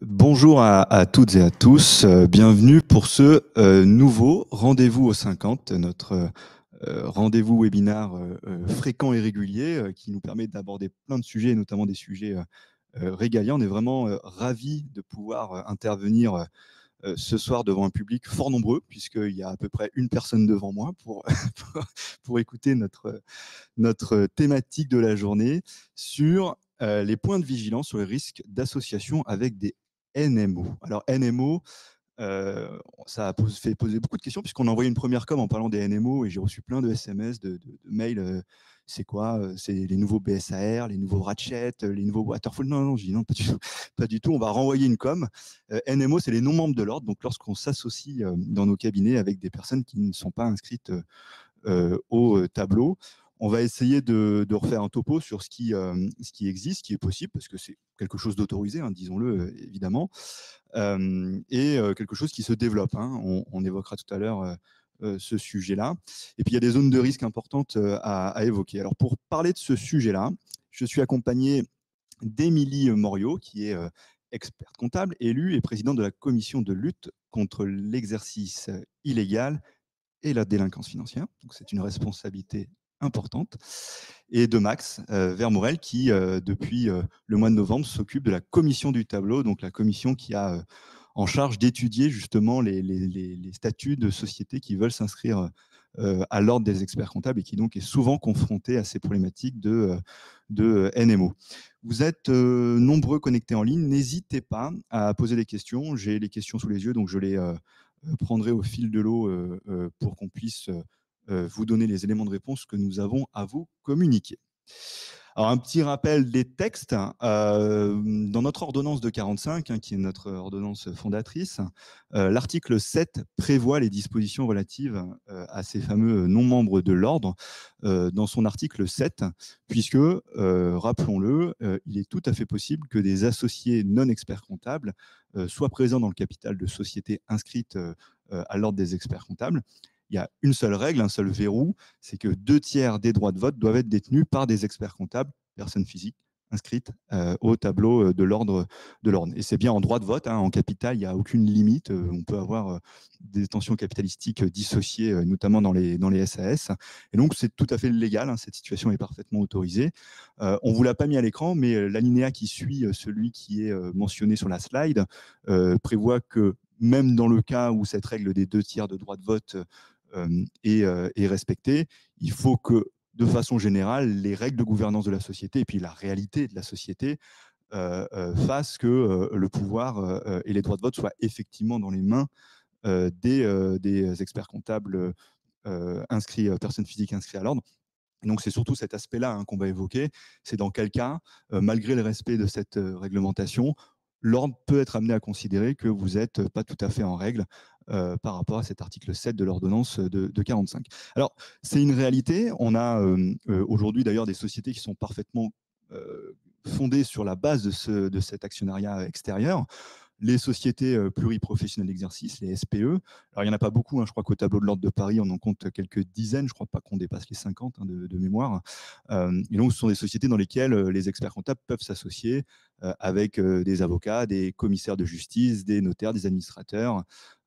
Bonjour à toutes et à tous, bienvenue pour ce nouveau rendez-vous aux 50, notre rendez-vous webinar fréquent et régulier qui nous permet d'aborder plein de sujets, notamment des sujets régaliens. On est vraiment ravis de pouvoir intervenir ce soir devant un public fort nombreux, puisqu'il y a à peu près une personne devant moi pour, pour écouter notre thématique de la journée sur les points de vigilance sur les risques d'association avec des NMO. Alors NMO, ça a fait poser beaucoup de questions puisqu'on a envoyé une première com en parlant des NMO et j'ai reçu plein de SMS, de mails. C'est quoi? C'est les nouveaux BSAR, les nouveaux Ratchet, les nouveaux Waterfall? Non, non, je dis non, pas du tout. Pas du tout. On va renvoyer une com. NMO, c'est les non-membres de l'ordre. Donc lorsqu'on s'associe dans nos cabinets avec des personnes qui ne sont pas inscrites au tableau. On va essayer de refaire un topo sur ce qui existe, ce qui est possible, parce que c'est quelque chose d'autorisé, hein, disons-le évidemment, et quelque chose qui se développe. Hein. On évoquera tout à l'heure ce sujet-là. Et puis il y a des zones de risque importantes à évoquer. Alors pour parler de ce sujet-là, je suis accompagné d'Émilie Moriot, qui est experte comptable, élue et présidente de la commission de lutte contre l'exercice illégal et la délinquance financière. Donc, c'est une responsabilité importante. Et de Max Vermorel, qui, depuis le mois de novembre, s'occupe de la commission du tableau, donc la commission qui a en charge d'étudier justement les statuts de sociétés qui veulent s'inscrire à l'ordre des experts comptables et qui donc est souvent confronté à ces problématiques de NMO. Vous êtes nombreux connectés en ligne, n'hésitez pas à poser des questions. J'ai les questions sous les yeux, donc je les prendrai au fil de l'eau pour qu'on puisse vous donner les éléments de réponse que nous avons à vous communiquer. Alors, un petit rappel des textes. Dans notre ordonnance de 45, qui est notre ordonnance fondatrice, l'article 7 prévoit les dispositions relatives à ces fameux non-membres de l'ordre dans son article 7, puisque, rappelons-le, il est tout à fait possible que des associés non experts comptables soient présents dans le capital de sociétés inscrites à l'ordre des experts comptables. Il y a une seule règle, un seul verrou, c'est que 2/3 des droits de vote doivent être détenus par des experts comptables, personnes physiques, inscrites au tableau de l'ordre. Et c'est bien en droit de vote, hein, en capital, il n'y a aucune limite. On peut avoir des détentions capitalistiques dissociées, notamment dans les SAS. Et donc, c'est tout à fait légal, hein, cette situation est parfaitement autorisée. On ne vous l'a pas mis à l'écran, mais l'alinéa qui suit celui qui est mentionné sur la slide prévoit que même dans le cas où cette règle des 2/3 de droit de vote est respectée, il faut que, de façon générale, les règles de gouvernance de la société et puis la réalité de la société fassent que le pouvoir et les droits de vote soient effectivement dans les mains des experts comptables inscrits, personnes physiques inscrits à l'ordre. Et donc, c'est surtout cet aspect-là, hein, qu'on va évoquer. C'est dans quel cas, malgré le respect de cette réglementation, l'ordre peut être amené à considérer que vous n'êtes pas tout à fait en règle par rapport à cet article 7 de l'ordonnance de 45. Alors, c'est une réalité. On a aujourd'hui d'ailleurs des sociétés qui sont parfaitement fondées sur la base de cet actionnariat extérieur. Les sociétés pluriprofessionnelles d'exercice, les SPE. Alors, il n'y en a pas beaucoup, hein, je crois qu'au tableau de l'ordre de Paris, on en compte quelques dizaines, je ne crois pas qu'on dépasse les 50, hein, de mémoire. Et donc, ce sont des sociétés dans lesquelles les experts comptables peuvent s'associer avec des avocats, des commissaires de justice, des notaires, des administrateurs,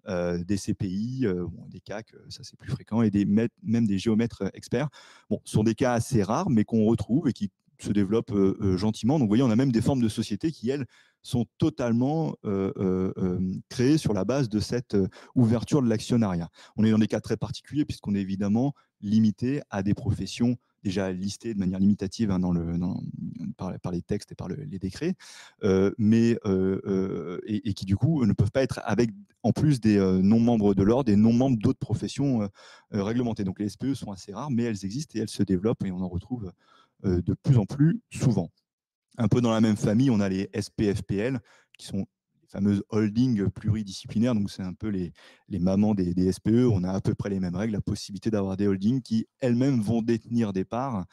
des CPI, des CAC, ça c'est plus fréquent, et même des géomètres experts. Bon, ce sont des cas assez rares, mais qu'on retrouve et qui se développent gentiment. Donc, vous voyez, on a même des formes de sociétés qui, elles, sont totalement créées sur la base de cette ouverture de l'actionnariat. On est dans des cas très particuliers puisqu'on est évidemment limité à des professions déjà listées de manière limitative, hein, par les textes et par les décrets, et qui du coup ne peuvent pas être avec en plus des non-membres de l'ordre et non-membres d'autres professions réglementées. Donc les SPE sont assez rares, mais elles existent et elles se développent et on en retrouve de plus en plus souvent. Un peu dans la même famille, on a les SPFPL, qui sont les fameuses holdings pluridisciplinaires. Donc, c'est un peu les mamans des SPE. On a à peu près les mêmes règles, la possibilité d'avoir des holdings qui elles-mêmes vont détenir des parts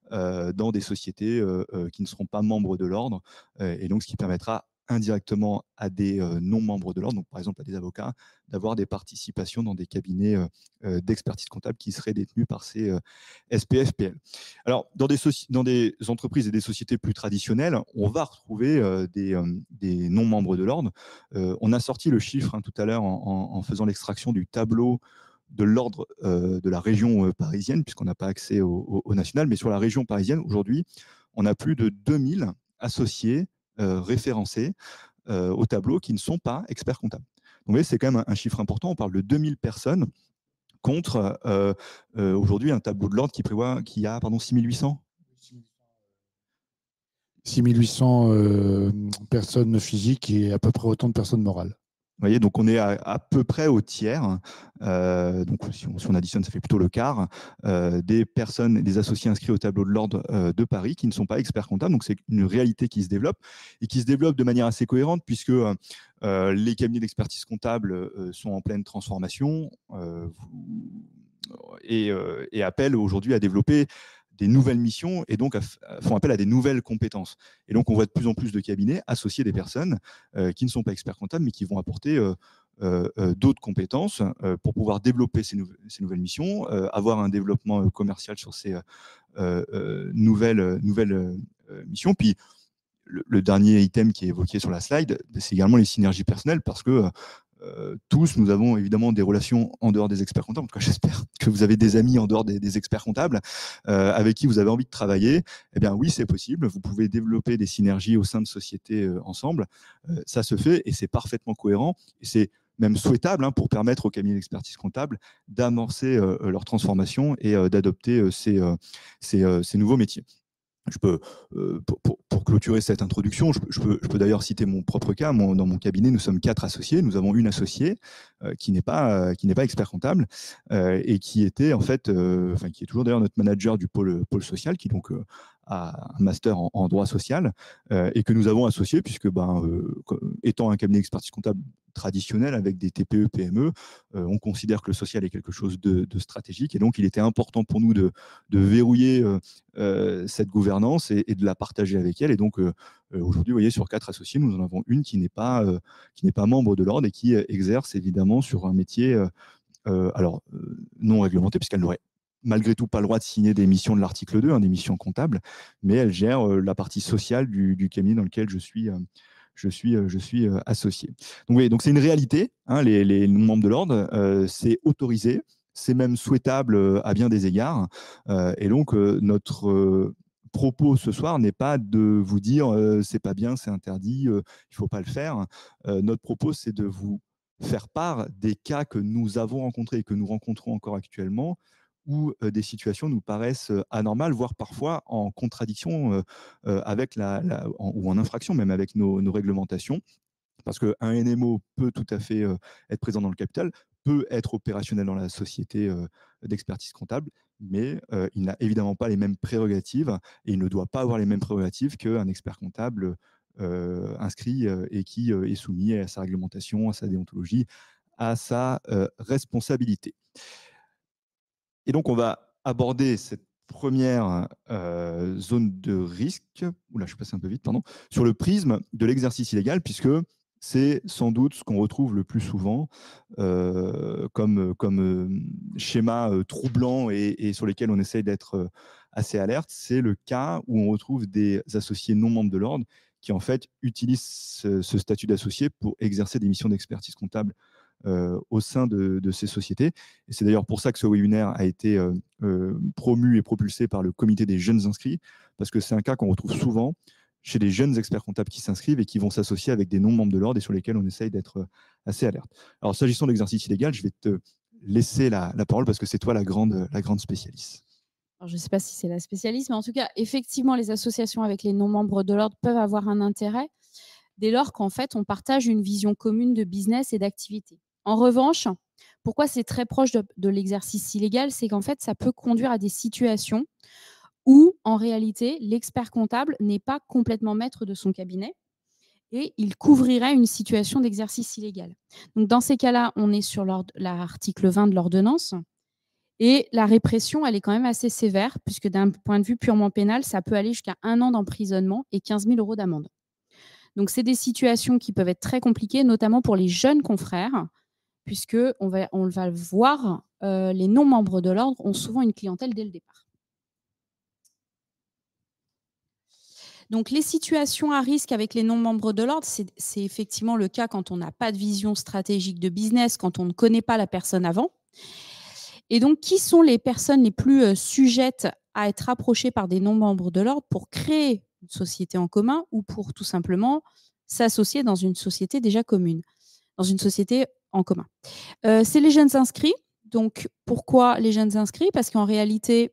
dans des sociétés qui ne seront pas membres de l'ordre. Et donc, ce qui permettra indirectement à des non-membres de l'ordre, donc par exemple à des avocats, d'avoir des participations dans des cabinets d'expertise comptable qui seraient détenus par ces SPFPL. Alors, dans des entreprises et des sociétés plus traditionnelles, on va retrouver des non-membres de l'ordre. On a sorti le chiffre tout à l'heure en faisant l'extraction du tableau de l'ordre de la région parisienne, puisqu'on n'a pas accès au national, mais sur la région parisienne, aujourd'hui, on a plus de 2000 associés référencés au tableau qui ne sont pas experts comptables. Donc, vous voyez, c'est quand même un chiffre important. On parle de 2000 personnes contre aujourd'hui un tableau de l'ordre qui a 6800 6800 personnes physiques et à peu près autant de personnes morales. Vous voyez, donc on est à peu près au tiers. Donc si on additionne, ça fait plutôt le quart des personnes, des associés inscrits au tableau de l'ordre de Paris qui ne sont pas experts comptables. Donc c'est une réalité qui se développe et qui se développe de manière assez cohérente puisque les cabinets d'expertise comptable sont en pleine transformation et appellent aujourd'hui à développer des nouvelles missions et donc font appel à des nouvelles compétences. Et donc, on voit de plus en plus de cabinets associer des personnes qui ne sont pas experts comptables, mais qui vont apporter d'autres compétences pour pouvoir développer ces nouvelles missions, avoir un développement commercial sur ces nouvelles missions. Puis, le dernier item qui est évoqué sur la slide, c'est également les synergies personnelles parce que tous, nous avons évidemment des relations en dehors des experts comptables. En tout cas, j'espère que vous avez des amis en dehors des experts comptables avec qui vous avez envie de travailler. Eh bien, oui, c'est possible. Vous pouvez développer des synergies au sein de sociétés ensemble. Ça se fait et c'est parfaitement cohérent. Et c'est même souhaitable pour permettre aux cabinets d'expertise comptable d'amorcer leur transformation et d'adopter ces nouveaux métiers. Je peux, pour clôturer cette introduction, je peux d'ailleurs citer mon propre cas. Dans mon cabinet, nous sommes 4 associés. Nous avons une associée qui n'est pas expert comptable et qui était en fait, qui est toujours d'ailleurs notre manager du pôle social, qui donc a un master en droit social et que nous avons associé puisque étant un cabinet d'expertise comptable traditionnel avec des TPE, PME, on considère que le social est quelque chose de stratégique et donc il était important pour nous de verrouiller cette gouvernance et de la partager avec elle. Et donc, aujourd'hui, vous voyez, sur 4 associés, nous en avons une qui n'est pas membre de l'ordre et qui exerce évidemment sur un métier non réglementé, puisqu'elle n'aurait malgré tout pas le droit de signer des missions de l'article 2, des missions comptables, mais elle gère la partie sociale du cabinet dans lequel je suis associé. Donc, oui, donc c'est une réalité, les membres de l'ordre, c'est autorisé, c'est même souhaitable à bien des égards. Et donc, notre propos ce soir n'est pas de vous dire c'est pas bien, c'est interdit, il ne faut pas le faire. Notre propos, c'est de vous faire part des cas que nous avons rencontrés et que nous rencontrons encore actuellement, où des situations nous paraissent anormales, voire parfois en contradiction avec ou en infraction même avec nos réglementations. Parce qu'un NMO peut tout à fait être présent dans le capital, peut être opérationnel dans la société d'expertise comptable, mais il n'a évidemment pas les mêmes prérogatives et il ne doit pas avoir les mêmes prérogatives qu'un expert comptable inscrit et qui est soumis à sa réglementation, à sa déontologie, à sa responsabilité. Et donc, on va aborder cette première zone de risque, oula, je suis passé un peu vite, pardon, sur le prisme de l'exercice illégal, puisque c'est sans doute ce qu'on retrouve le plus souvent comme schéma troublant et sur lesquels on essaye d'être assez alerte. C'est le cas où on retrouve des associés non membres de l'ordre qui, en fait, utilisent ce statut d'associé pour exercer des missions d'expertise comptable au sein de ces sociétés. Et c'est d'ailleurs pour ça que ce webinaire a été promu et propulsé par le comité des jeunes inscrits, parce que c'est un cas qu'on retrouve souvent chez des jeunes experts comptables qui s'inscrivent et qui vont s'associer avec des non-membres de l'ordre et sur lesquels on essaye d'être assez alerte. Alors, s'agissant de l'exercice illégal, je vais te laisser la parole parce que c'est toi la grande spécialiste. Alors, je ne sais pas si c'est la spécialiste, mais en tout cas, effectivement, les associations avec les non-membres de l'ordre peuvent avoir un intérêt dès lors qu'en fait, on partage une vision commune de business et d'activité. En revanche, pourquoi c'est très proche de l'exercice illégal, c'est qu'en fait, ça peut conduire à des situations où, en réalité, l'expert comptable n'est pas complètement maître de son cabinet et il couvrirait une situation d'exercice illégal. Donc, dans ces cas-là, on est sur l'article 20 de l'ordonnance et la répression, elle est quand même assez sévère puisque d'un point de vue purement pénal, ça peut aller jusqu'à 1 an d'emprisonnement et 15 000 € d'amende. Donc, c'est des situations qui peuvent être très compliquées, notamment pour les jeunes confrères, puisque on va le voir, les non-membres de l'ordre ont souvent une clientèle dès le départ. Donc, les situations à risque avec les non-membres de l'ordre, c'est effectivement le cas quand on n'a pas de vision stratégique de business, quand on ne connaît pas la personne avant. Et donc, qui sont les personnes les plus sujettes à être approchées par des non-membres de l'ordre pour créer une société en commun ou pour tout simplement s'associer dans une société déjà commune, dans une société en commun? C'est les jeunes inscrits. Donc, pourquoi les jeunes inscrits? Parce qu'en réalité,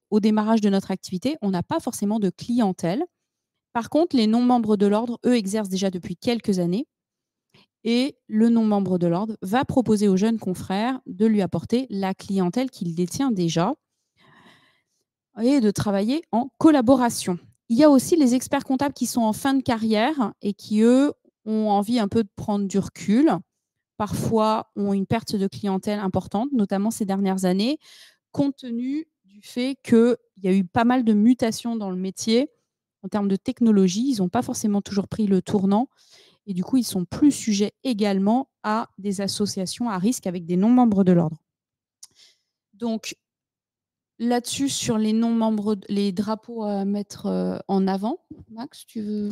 au démarrage de notre activité, on n'a pas forcément de clientèle. Par contre, les non-membres de l'ordre, eux, exercent déjà depuis quelques années. Et le non-membre de l'ordre va proposer aux jeunes confrères de lui apporter la clientèle qu'il détient déjà et de travailler en collaboration. Il y a aussi les experts comptables qui sont en fin de carrière et qui, eux, ont envie un peu de prendre du recul. Parfois, ont une perte de clientèle importante, notamment ces dernières années, compte tenu du fait qu'il y a eu pas mal de mutations dans le métier. En termes de technologie, ils n'ont pas forcément toujours pris le tournant. Et du coup, ils sont plus sujets également à des associations à risque avec des non-membres de l'ordre. Donc, là-dessus, sur les non-membres, les drapeaux à mettre en avant, Max, tu veux?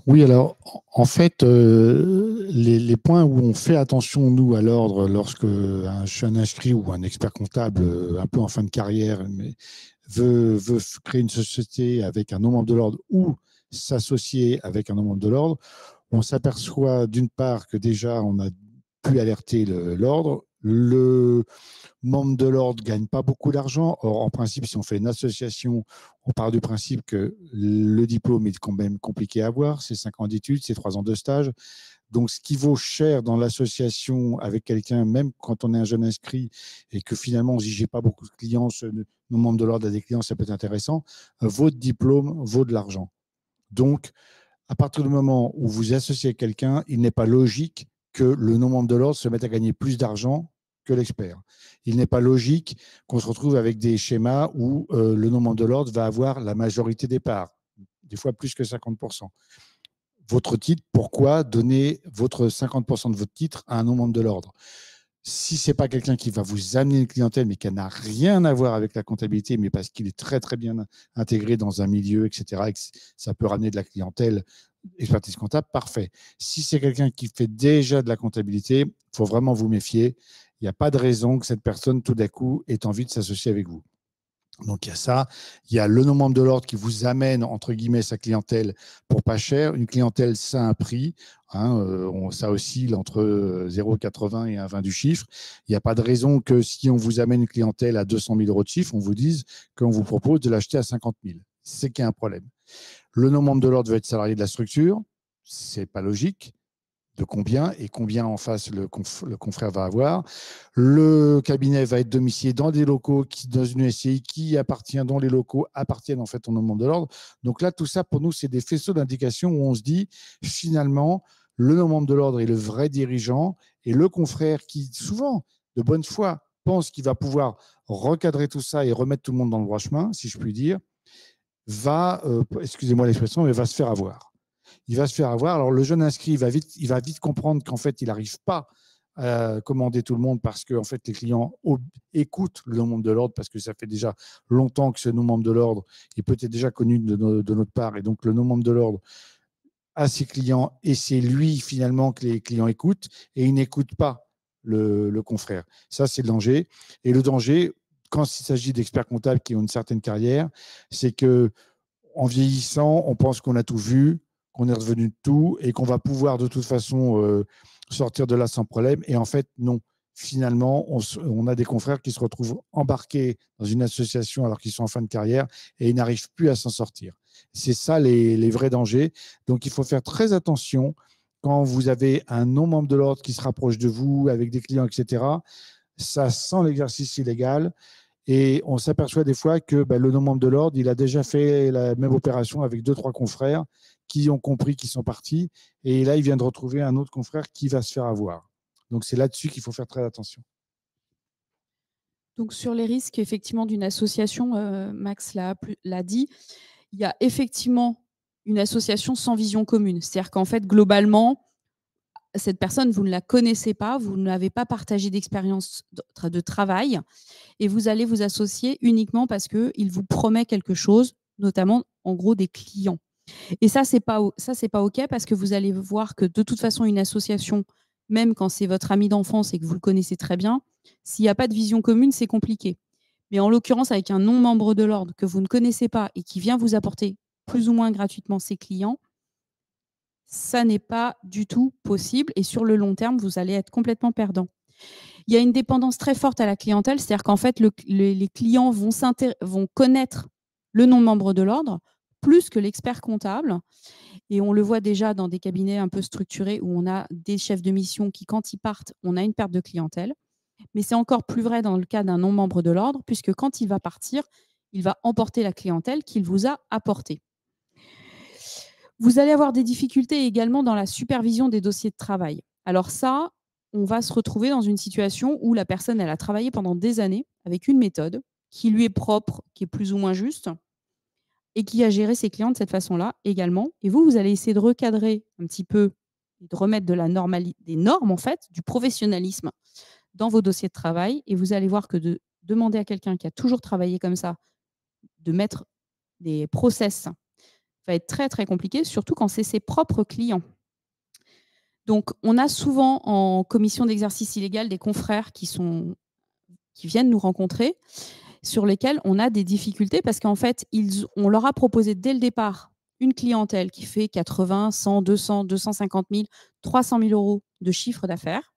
Oui, alors en fait, les points où on fait attention, nous, à l'ordre, lorsque un jeune inscrit ou un expert comptable un peu en fin de carrière veut créer une société avec un non-membre de l'ordre ou s'associer avec un non-membre de l'ordre, on s'aperçoit d'une part que déjà, on a pu alerter l'ordre. Le membre de l'ordre ne gagne pas beaucoup d'argent. Or, en principe, si on fait une association, on part du principe que le diplôme est quand même compliqué à avoir. C'est 5 ans d'études, c'est 3 ans de stage. Donc, ce qui vaut cher dans l'association avec quelqu'un, même quand on est un jeune inscrit et que finalement, on se dit, j'ai pas beaucoup de clients, nos membres de l'ordre a des clients, ça peut être intéressant, votre diplôme vaut de l'argent. Donc, à partir du moment où vous associez avec quelqu'un, il n'est pas logique que le non-membre de l'ordre se mette à gagner plus d'argent que l'expert. Il n'est pas logique qu'on se retrouve avec des schémas où le non-membre de l'ordre va avoir la majorité des parts, des fois plus que 50%. Votre titre, pourquoi donner votre 50% de votre titre à un non-membre de l'ordre? Si ce n'est pas quelqu'un qui va vous amener une clientèle, mais qui n'a rien à voir avec la comptabilité, mais parce qu'il est très, très bien intégré dans un milieu, etc., et que ça peut ramener de la clientèle, expertise comptable, parfait. Si c'est quelqu'un qui fait déjà de la comptabilité, il faut vraiment vous méfier. Il n'y a pas de raison que cette personne, tout d'un coup, ait envie de s'associer avec vous. Donc, il y a ça. Il y a le non-membre de l'ordre qui vous amène, entre guillemets, sa clientèle pour pas cher. Une clientèle, ça a un prix. Ça oscille entre 0,80 et 1,20 du chiffre. Il n'y a pas de raison que si on vous amène une clientèle à 200 000 € de chiffre, on vous dise qu'on vous propose de l'acheter à 50 000. C'est qu'il y a un problème. Le non-membre de l'ordre veut être salarié de la structure. Ce n'est pas logique. De combien et combien en face le confrère va avoir. Le cabinet va être domicilié dans des locaux, dans une SCI dont les locaux appartiennent en fait au non-membre de l'ordre. Donc là, tout ça, pour nous, c'est des faisceaux d'indications où on se dit, finalement, le non-membre de l'ordre est le vrai dirigeant et le confrère qui, souvent, de bonne foi, pense qu'il va pouvoir recadrer tout ça et remettre tout le monde dans le droit chemin, si je puis dire, va, excusez-moi l'expression, mais va se faire avoir. Il va se faire avoir. Alors, le jeune inscrit, il va vite comprendre qu'en fait, il n'arrive pas à commander tout le monde parce que en fait, les clients écoutent le non-membre de l'ordre parce que ça fait déjà longtemps que ce non-membre de l'ordre est peut-être déjà connu de notre part. Et donc, le non-membre de l'ordre a ses clients et c'est lui, finalement, que les clients écoutent et il n'écoute pas le confrère. Ça, c'est le danger. Et le danger, quand il s'agit d'experts comptables qui ont une certaine carrière, c'est que en vieillissant, on pense qu'on a tout vu, qu'on est revenu de tout et qu'on va pouvoir de toute façon sortir de là sans problème. Et en fait, non. Finalement, on a des confrères qui se retrouvent embarqués dans une association alors qu'ils sont en fin de carrière et ils n'arrivent plus à s'en sortir. C'est ça les vrais dangers. Donc, il faut faire très attention quand vous avez un non-membre de l'ordre qui se rapproche de vous avec des clients, etc. Ça sent l'exercice illégal. Et on s'aperçoit des fois que le non-membre de l'ordre, il a déjà fait la même opération avec 2-3 confrères qui ont compris qu'ils sont partis. Et là, il vient de retrouver un autre confrère qui va se faire avoir. Donc, c'est là-dessus qu'il faut faire très attention. Donc, sur les risques, effectivement, d'une association, Max l'a dit, il y a effectivement une association sans vision commune. C'est-à-dire qu'en fait, globalement, cette personne, vous ne la connaissez pas, vous n'avez pas partagé d'expérience de travail et vous allez vous associer uniquement parce qu'il vous promet quelque chose, notamment en gros des clients. Et ça, c'est pas OK parce que vous allez voir que de toute façon, une association, même quand c'est votre ami d'enfance et que vous le connaissez très bien, s'il n'y a pas de vision commune, c'est compliqué. Mais en l'occurrence, avec un non-membre de l'ordre que vous ne connaissez pas et qui vient vous apporter plus ou moins gratuitement ses clients, ça n'est pas du tout possible et sur le long terme, vous allez être complètement perdant. Il y a une dépendance très forte à la clientèle, c'est-à-dire qu'en fait, les clients vont connaître le non-membre de l'ordre plus que l'expert comptable. Et on le voit déjà dans des cabinets un peu structurés où on a des chefs de mission qui, quand ils partent, on a une perte de clientèle. Mais c'est encore plus vrai dans le cas d'un non-membre de l'ordre, puisque quand il va partir, il va emporter la clientèle qu'il vous a apportée. Vous allez avoir des difficultés également dans la supervision des dossiers de travail. Alors ça, on va se retrouver dans une situation où la personne, elle a travaillé pendant des années avec une méthode qui lui est propre, qui est plus ou moins juste, et qui a géré ses clients de cette façon-là également. Et vous allez essayer de recadrer un petit peu et de remettre des normes, en fait, du professionnalisme dans vos dossiers de travail. Et vous allez voir que de demander à quelqu'un qui a toujours travaillé comme ça de mettre des process va être très, très compliqué, surtout quand c'est ses propres clients. Donc, on a souvent en commission d'exercice illégal des confrères qui viennent nous rencontrer, sur lesquels on a des difficultés parce qu'en fait, on leur a proposé dès le départ une clientèle qui fait 80, 100, 200, 250 000, 300 000 euros de chiffre d'affaires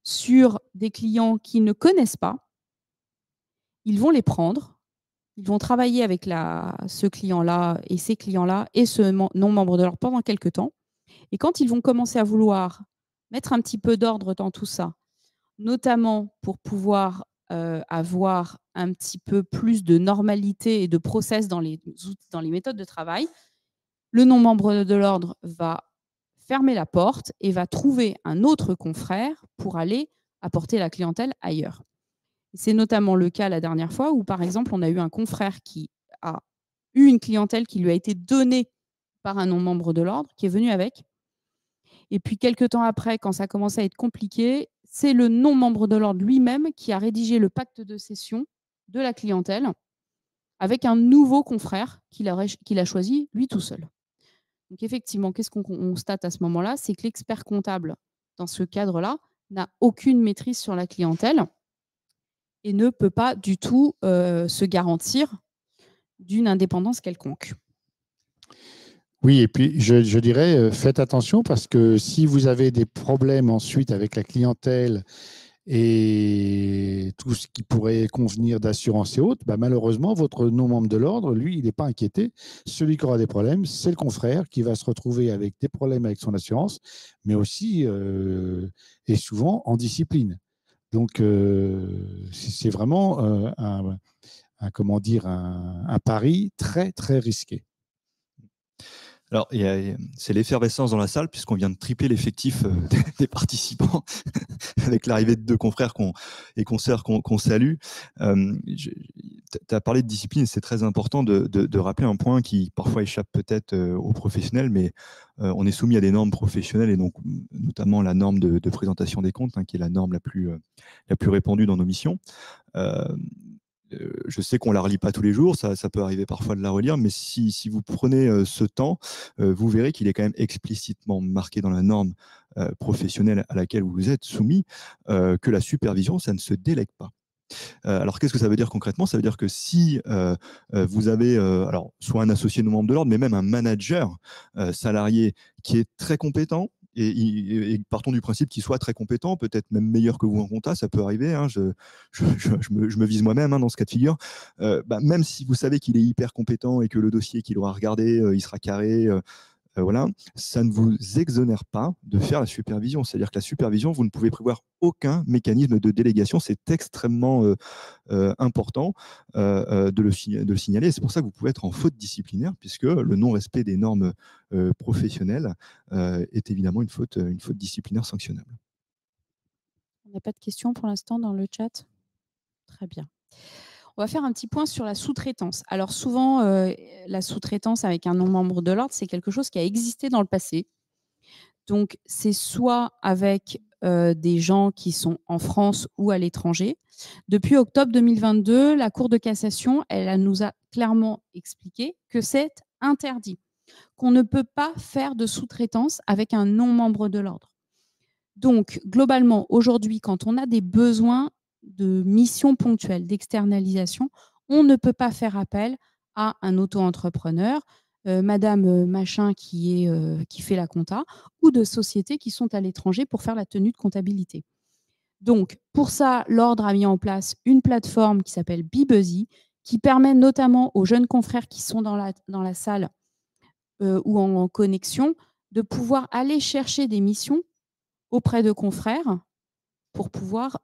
sur des clients qu'ils ne connaissent pas. Ils vont les prendre, ils vont travailler avec ce client-là et ces clients-là et ce non-membre de l'ordre pendant quelques temps. Et quand ils vont commencer à vouloir mettre un petit peu d'ordre dans tout ça, notamment pour pouvoir avoir un petit peu plus de normalité et de process dans les méthodes de travail, le non-membre de l'ordre va fermer la porte et va trouver un autre confrère pour aller apporter la clientèle ailleurs. C'est notamment le cas la dernière fois où, par exemple, on a eu un confrère qui a eu une clientèle qui lui a été donnée par un non-membre de l'ordre, qui est venu avec. Et puis, quelques temps après, quand ça commençait à être compliqué, c'est le non-membre de l'ordre lui-même qui a rédigé le pacte de cession de la clientèle avec un nouveau confrère qu'il a choisi lui tout seul. Donc, effectivement, qu'est-ce qu'on constate à ce moment-là? C'est que l'expert comptable, dans ce cadre-là, n'a aucune maîtrise sur la clientèle et ne peut pas du tout se garantir d'une indépendance quelconque. Oui, et puis je dirais, faites attention parce que si vous avez des problèmes ensuite avec la clientèle et tout ce qui pourrait convenir d'assurance et autres, bah malheureusement, votre non-membre de l'ordre, lui, il n'est pas inquiété. Celui qui aura des problèmes, c'est le confrère qui va se retrouver avec des problèmes avec son assurance, mais aussi et souvent en discipline. Donc, c'est vraiment comment dire, un pari très, très risqué. Alors, c'est l'effervescence dans la salle, puisqu'on vient de tripler l'effectif des participants avec l'arrivée de deux confrères et consoeurs qu'on salue. Tu as parlé de discipline, c'est très important de rappeler un point qui parfois échappe peut-être aux professionnels, mais on est soumis à des normes professionnelles et donc notamment la norme de présentation des comptes, qui est la norme la plus répandue dans nos missions. Je sais qu'on ne la relit pas tous les jours, ça peut arriver parfois de la relire, mais si vous prenez ce temps, vous verrez qu'il est quand même explicitement marqué dans la norme professionnelle à laquelle vous êtes soumis, que la supervision, ça ne se délègue pas. Alors, qu'est-ce que ça veut dire concrètement? Ça veut dire que si vous avez alors, soit un associé non-membre de l'ordre, mais même un manager salarié qui est très compétent, et partons du principe qu'il soit très compétent, peut-être même meilleur que vous en compta, ça peut arriver, je me vise moi-même dans ce cas de figure, même si vous savez qu'il est hyper compétent et que le dossier qu'il aura regardé, il sera carré, voilà, ça ne vous exonère pas de faire la supervision. C'est-à-dire que la supervision, vous ne pouvez prévoir aucun mécanisme de délégation. C'est extrêmement important de le signaler. C'est pour ça que vous pouvez être en faute disciplinaire, puisque le non-respect des normes professionnelles est évidemment une faute disciplinaire sanctionnable. On n'a pas de questions pour l'instant dans le chat? Très bien. On va faire un petit point sur la sous-traitance. Alors souvent, la sous-traitance avec un non-membre de l'ordre, c'est quelque chose qui a existé dans le passé. Donc, c'est soit avec des gens qui sont en France ou à l'étranger. Depuis octobre 2022, la Cour de cassation, elle nous a clairement expliqué que c'est interdit, qu'on ne peut pas faire de sous-traitance avec un non-membre de l'ordre. Donc, globalement, aujourd'hui, quand on a des besoins de missions ponctuelles, d'externalisation, on ne peut pas faire appel à un auto-entrepreneur, Madame Machin qui fait la compta, ou de sociétés qui sont à l'étranger pour faire la tenue de comptabilité. Donc, pour ça, l'Ordre a mis en place une plateforme qui s'appelle BeBuzzy, qui permet notamment aux jeunes confrères qui sont dans la salle ou en connexion de pouvoir aller chercher des missions auprès de confrères pour pouvoir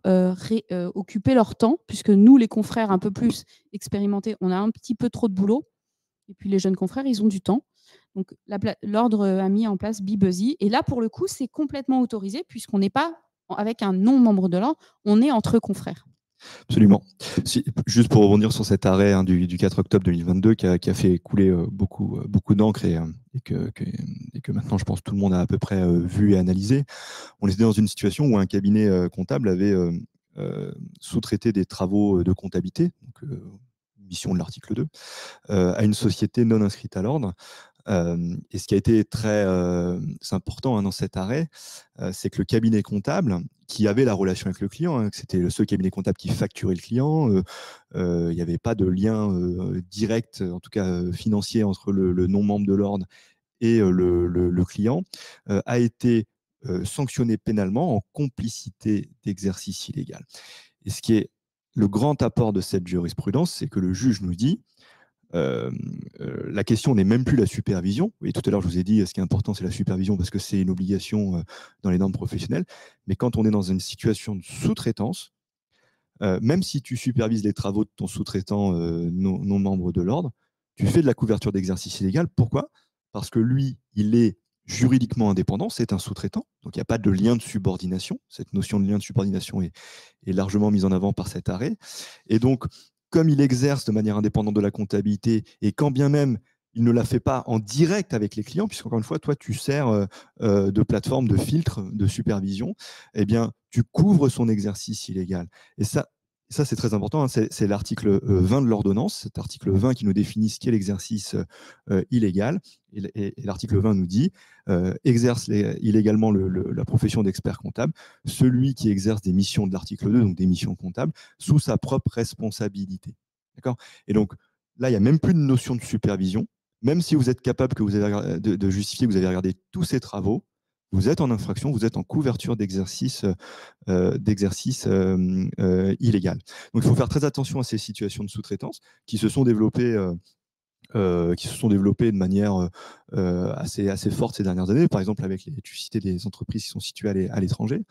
occuper leur temps, puisque nous, les confrères un peu plus expérimentés, on a un petit peu trop de boulot, et puis les jeunes confrères, ils ont du temps. Donc, l'Ordre a mis en place BeBuzzy, et là, pour le coup, c'est complètement autorisé, puisqu'on n'est pas avec un non-membre de l'Ordre, on est entre confrères. Absolument. Juste pour rebondir sur cet arrêt du 4 octobre 2022 qui a fait couler beaucoup d'encre et que maintenant, je pense, tout le monde a à peu près vu et analysé. On était dans une situation où un cabinet comptable avait sous-traité des travaux de comptabilité, donc mission de l'article 2, à une société non inscrite à l'ordre. Et ce qui a été très important dans cet arrêt, c'est que le cabinet comptable, qui avait la relation avec le client, c'était le seul cabinet comptable qui facturait le client, il n'y avait pas de lien direct, en tout cas financier, entre le non-membre de l'ordre et le client, a été sanctionné pénalement en complicité d'exercice illégal. Et ce qui est le grand apport de cette jurisprudence, c'est que le juge nous dit la question n'est même plus la supervision. Et tout à l'heure, je vous ai dit, ce qui est important, c'est la supervision parce que c'est une obligation dans les normes professionnelles. Mais quand on est dans une situation de sous-traitance, même si tu supervises les travaux de ton sous-traitant non membre de l'ordre, tu fais de la couverture d'exercice illégal. Pourquoi ? Parce que lui, il est juridiquement indépendant, c'est un sous-traitant, donc il n'y a pas de lien de subordination. Cette notion de lien de subordination est largement mise en avant par cet arrêt. Et donc, comme il exerce de manière indépendante de la comptabilité, et quand bien même il ne la fait pas en direct avec les clients, puisqu'encore une fois, toi, tu sers de plateforme, de filtre, de supervision, eh bien, tu couvres son exercice illégal. Et ça c'est très important, c'est l'article 20 de l'ordonnance, cet article 20 qui nous définit ce qu'est l'exercice illégal. Et l'article 20 nous dit exerce illégalement la profession d'expert comptable, celui qui exerce des missions de l'article 2, donc des missions comptables, sous sa propre responsabilité. D'accord ? Et donc, là, il n'y a même plus de notion de supervision. Même si vous êtes capable de justifier que vous avez regardé tous ces travaux, vous êtes en infraction, vous êtes en couverture d'exercice illégal. Donc, il faut faire très attention à ces situations de sous-traitance qui se sont développées de manière assez forte ces dernières années. Par exemple, tu citais des entreprises qui sont situées à l'étranger,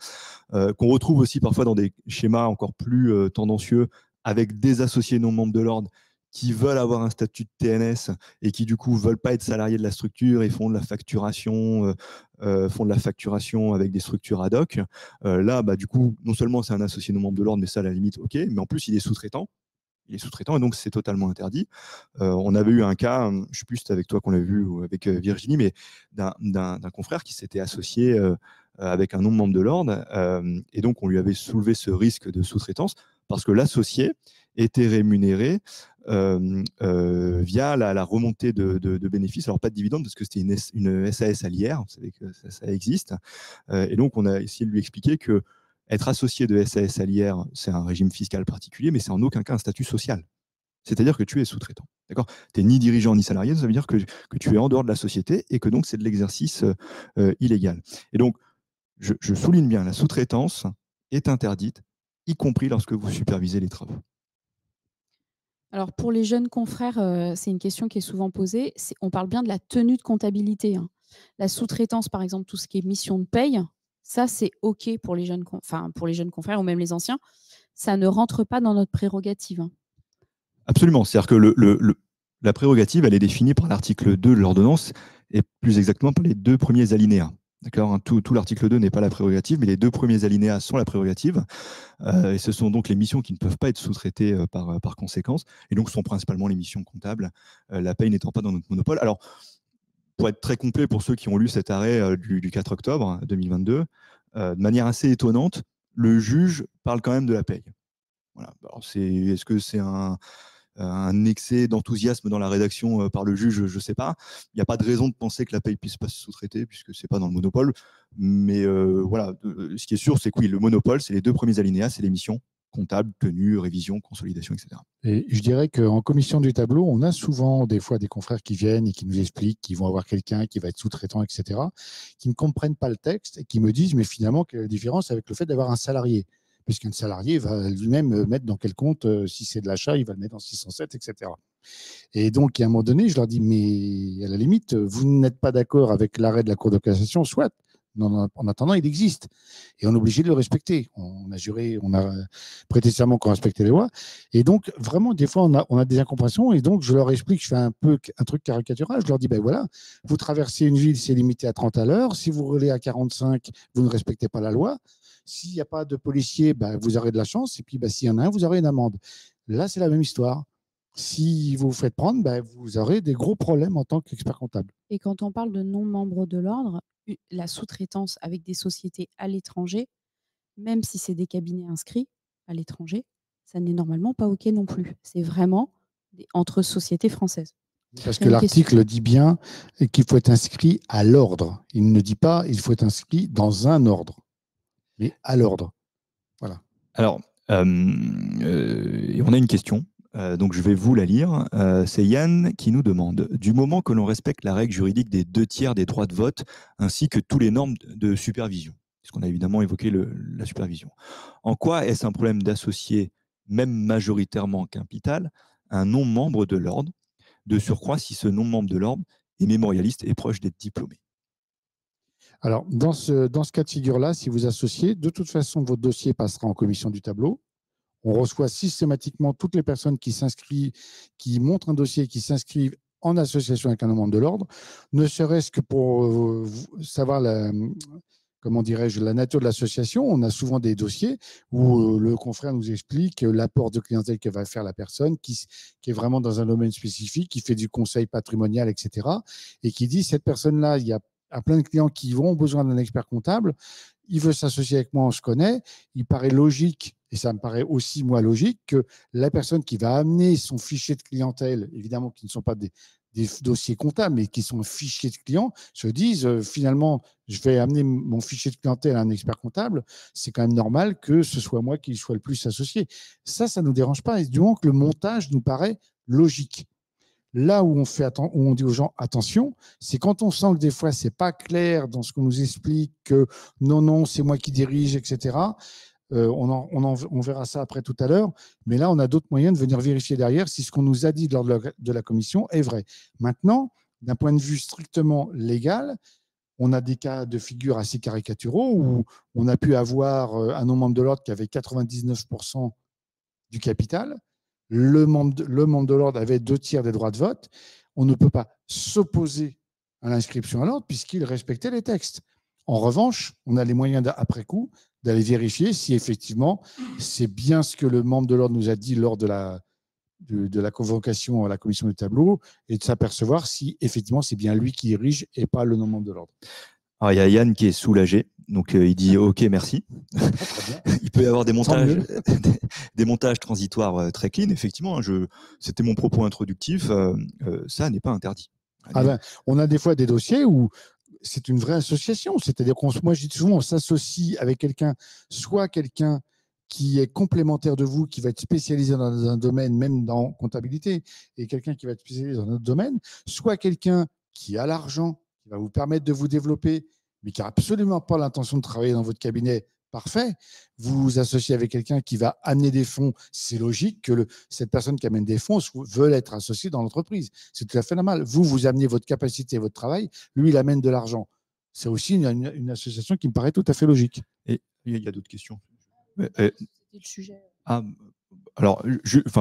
qu'on retrouve aussi parfois dans des schémas encore plus tendancieux avec des associés non membres de l'ordre qui veulent avoir un statut de TNS et qui du coup veulent pas être salariés de la structure et font de la facturation avec des structures ad hoc. Là, du coup, non seulement c'est un associé non membre de l'ordre, mais ça à la limite, ok, mais en plus il est sous-traitant. Il est sous-traitant et donc c'est totalement interdit. On avait eu un cas, je ne sais plus si c'était avec toi qu'on l'a vu ou avec Virginie, mais d'un confrère qui s'était associé avec un non-membre de l'ordre et donc on lui avait soulevé ce risque de sous-traitance parce que l'associé était rémunéré via la remontée de bénéfices. Alors pas de dividendes parce que c'était une SAS à l'IR, vous savez que ça existe. Et donc on a essayé de lui expliquer que être associé de SAS à l'IR, c'est un régime fiscal particulier, mais c'est en aucun cas un statut social. C'est-à-dire que tu es sous-traitant. D'accord ? Tu n'es ni dirigeant ni salarié, ça veut dire que tu es en dehors de la société et que donc c'est de l'exercice illégal. Et donc, je souligne bien, la sous-traitance est interdite, y compris lorsque vous supervisez les travaux. Alors, pour les jeunes confrères, c'est une question qui est souvent posée. On parle bien de la tenue de comptabilité. La sous-traitance, par exemple, tout ce qui est mission de paye, ça, c'est OK pour les jeunes confrères ou même les anciens. Ça ne rentre pas dans notre prérogative. Absolument. C'est-à-dire que la prérogative, elle est définie par l'article 2 de l'ordonnance et plus exactement par les 2 premiers alinéas. D'accord, hein, tout l'article 2 n'est pas la prérogative, mais les 2 premiers alinéas sont la prérogative. Et ce sont donc les missions qui ne peuvent pas être sous-traitées par conséquence. Et donc, ce sont principalement les missions comptables, la paye n'étant pas dans notre monopole. Alors, pour être très complet, pour ceux qui ont lu cet arrêt du 4 octobre 2022, de manière assez étonnante, le juge parle quand même de la paye. Voilà. Alors, est-ce que c'est un excès d'enthousiasme dans la rédaction par le juge, je ne sais pas. Il n'y a pas de raison de penser que la paye puisse pas se sous-traiter, puisque ce n'est pas dans le monopole. Mais voilà, ce qui est sûr, c'est que oui, le monopole, c'est les 2 premiers alinéas, c'est les missions comptables, tenue, révision, consolidation, etc. Et je dirais qu'en commission du tableau, on a souvent des fois des confrères qui viennent et qui nous expliquent qu'ils vont avoir quelqu'un qui va être sous-traitant, etc., qui ne comprennent pas le texte et qui me disent, mais finalement, quelle est la différence avec le fait d'avoir un salarié? Puisqu'un salarié va lui-même mettre dans quel compte, si c'est de l'achat, il va le mettre dans 607, etc. Et donc, à un moment donné, je leur dis, mais à la limite, vous n'êtes pas d'accord avec l'arrêt de la Cour de cassation, soit. En attendant, il existe. Et on est obligé de le respecter. On a juré, on a prêté serment qu'on respectait les lois. Et donc, vraiment, des fois, on a des incompréhensions. Et donc, je leur explique, je fais un truc caricatural. Je leur dis, ben voilà, vous traversez une ville, c'est limité à 30 à l'heure. Si vous roulez à 45, vous ne respectez pas la loi. S'il n'y a pas de policier, ben, vous aurez de la chance. Et puis, ben, s'il y en a un, vous aurez une amende. Là, c'est la même histoire. Si vous vous faites prendre, ben, vous aurez des gros problèmes en tant qu'expert comptable. Et quand on parle de non-membres de l'ordre, la sous-traitance avec des sociétés à l'étranger, même si c'est des cabinets inscrits à l'étranger, ça n'est normalement pas OK non plus. C'est vraiment entre sociétés françaises. Parce que l'article dit bien qu'il faut être inscrit à l'ordre. Il ne dit pas qu'il faut être inscrit dans un ordre, mais à l'ordre. Voilà. Alors, on a une question. Donc, je vais vous la lire. C'est Yann qui nous demande « Du moment que l'on respecte la règle juridique des 2/3 des droits de vote, ainsi que toutes les normes de supervision, puisqu'on a évidemment évoqué la supervision, en quoi est-ce un problème d'associer, même majoritairement capital, un non-membre de l'ordre, de surcroît si ce non-membre de l'ordre est mémorialiste et proche d'être diplômé ?» Alors, dans ce cas de figure-là, si vous associez, de toute façon, votre dossier passera en commission du tableau. On reçoit systématiquement toutes les personnes qui s'inscrivent, qui montrent un dossier, qui s'inscrivent en association avec un membre de l'ordre, ne serait-ce que pour savoir comment dirais-je, la nature de l'association. On a souvent des dossiers où le confrère nous explique l'apport de clientèle que va faire la personne, qui est vraiment dans un domaine spécifique, qui fait du conseil patrimonial, etc. Et qui dit, cette personne-là, il y a plein de clients qui ont besoin d'un expert comptable. Il veut s'associer avec moi, on se connaît. Il paraît logique, et ça me paraît aussi, moi, logique, que la personne qui va amener son fichier de clientèle, évidemment, qui ne sont pas des dossiers comptables, mais qui sont fichiers de clients, se disent finalement, je vais amener mon fichier de clientèle à un expert comptable, c'est quand même normal que ce soit moi qui soit le plus associé. Ça ne nous dérange pas, et du moment que le montage nous paraît logique. Là où on dit aux gens attention, c'est quand on sent que des fois, ce n'est pas clair dans ce qu'on nous explique, que non, c'est moi qui dirige, etc. On verra ça après tout à l'heure. Mais là, on a d'autres moyens de venir vérifier derrière si ce qu'on nous a dit lors de la commission est vrai. Maintenant, d'un point de vue strictement légal, on a des cas de figure assez caricaturaux où on a pu avoir un non-membre de l'ordre qui avait 99% du capital. Le membre de l'ordre avait 2/3 des droits de vote. On ne peut pas s'opposer à l'inscription à l'ordre puisqu'il respectait les textes. En revanche, on a les moyens après coup d'aller vérifier si effectivement c'est bien ce que le membre de l'ordre nous a dit lors de la convocation à la commission du tableau et de s'apercevoir si effectivement c'est bien lui qui dirige et pas le non-membre de l'ordre. Alors, il y a Yann qui est soulagé, donc il dit « Ok, merci ». Il peut y avoir des montages transitoires très clean, effectivement. C'était mon propos introductif, ça n'est pas interdit. On a des fois des dossiers où c'est une vraie association, c'est-à-dire moi je dis souvent on s'associe avec quelqu'un, soit quelqu'un qui est complémentaire de vous, qui va être spécialisé dans un domaine, même dans comptabilité, et quelqu'un qui va être spécialisé dans un autre domaine, soit quelqu'un qui a l'argent, qui va vous permettre de vous développer, mais qui n'a absolument pas l'intention de travailler dans votre cabinet, parfait. Vous vous associez avec quelqu'un qui va amener des fonds, c'est logique que cette personne qui amène des fonds veut être associée dans l'entreprise. C'est tout à fait normal. Vous amenez votre capacité et votre travail, lui, il amène de l'argent. C'est aussi une association qui me paraît tout à fait logique. Et il y a d'autres questions. C'était le sujet. Alors,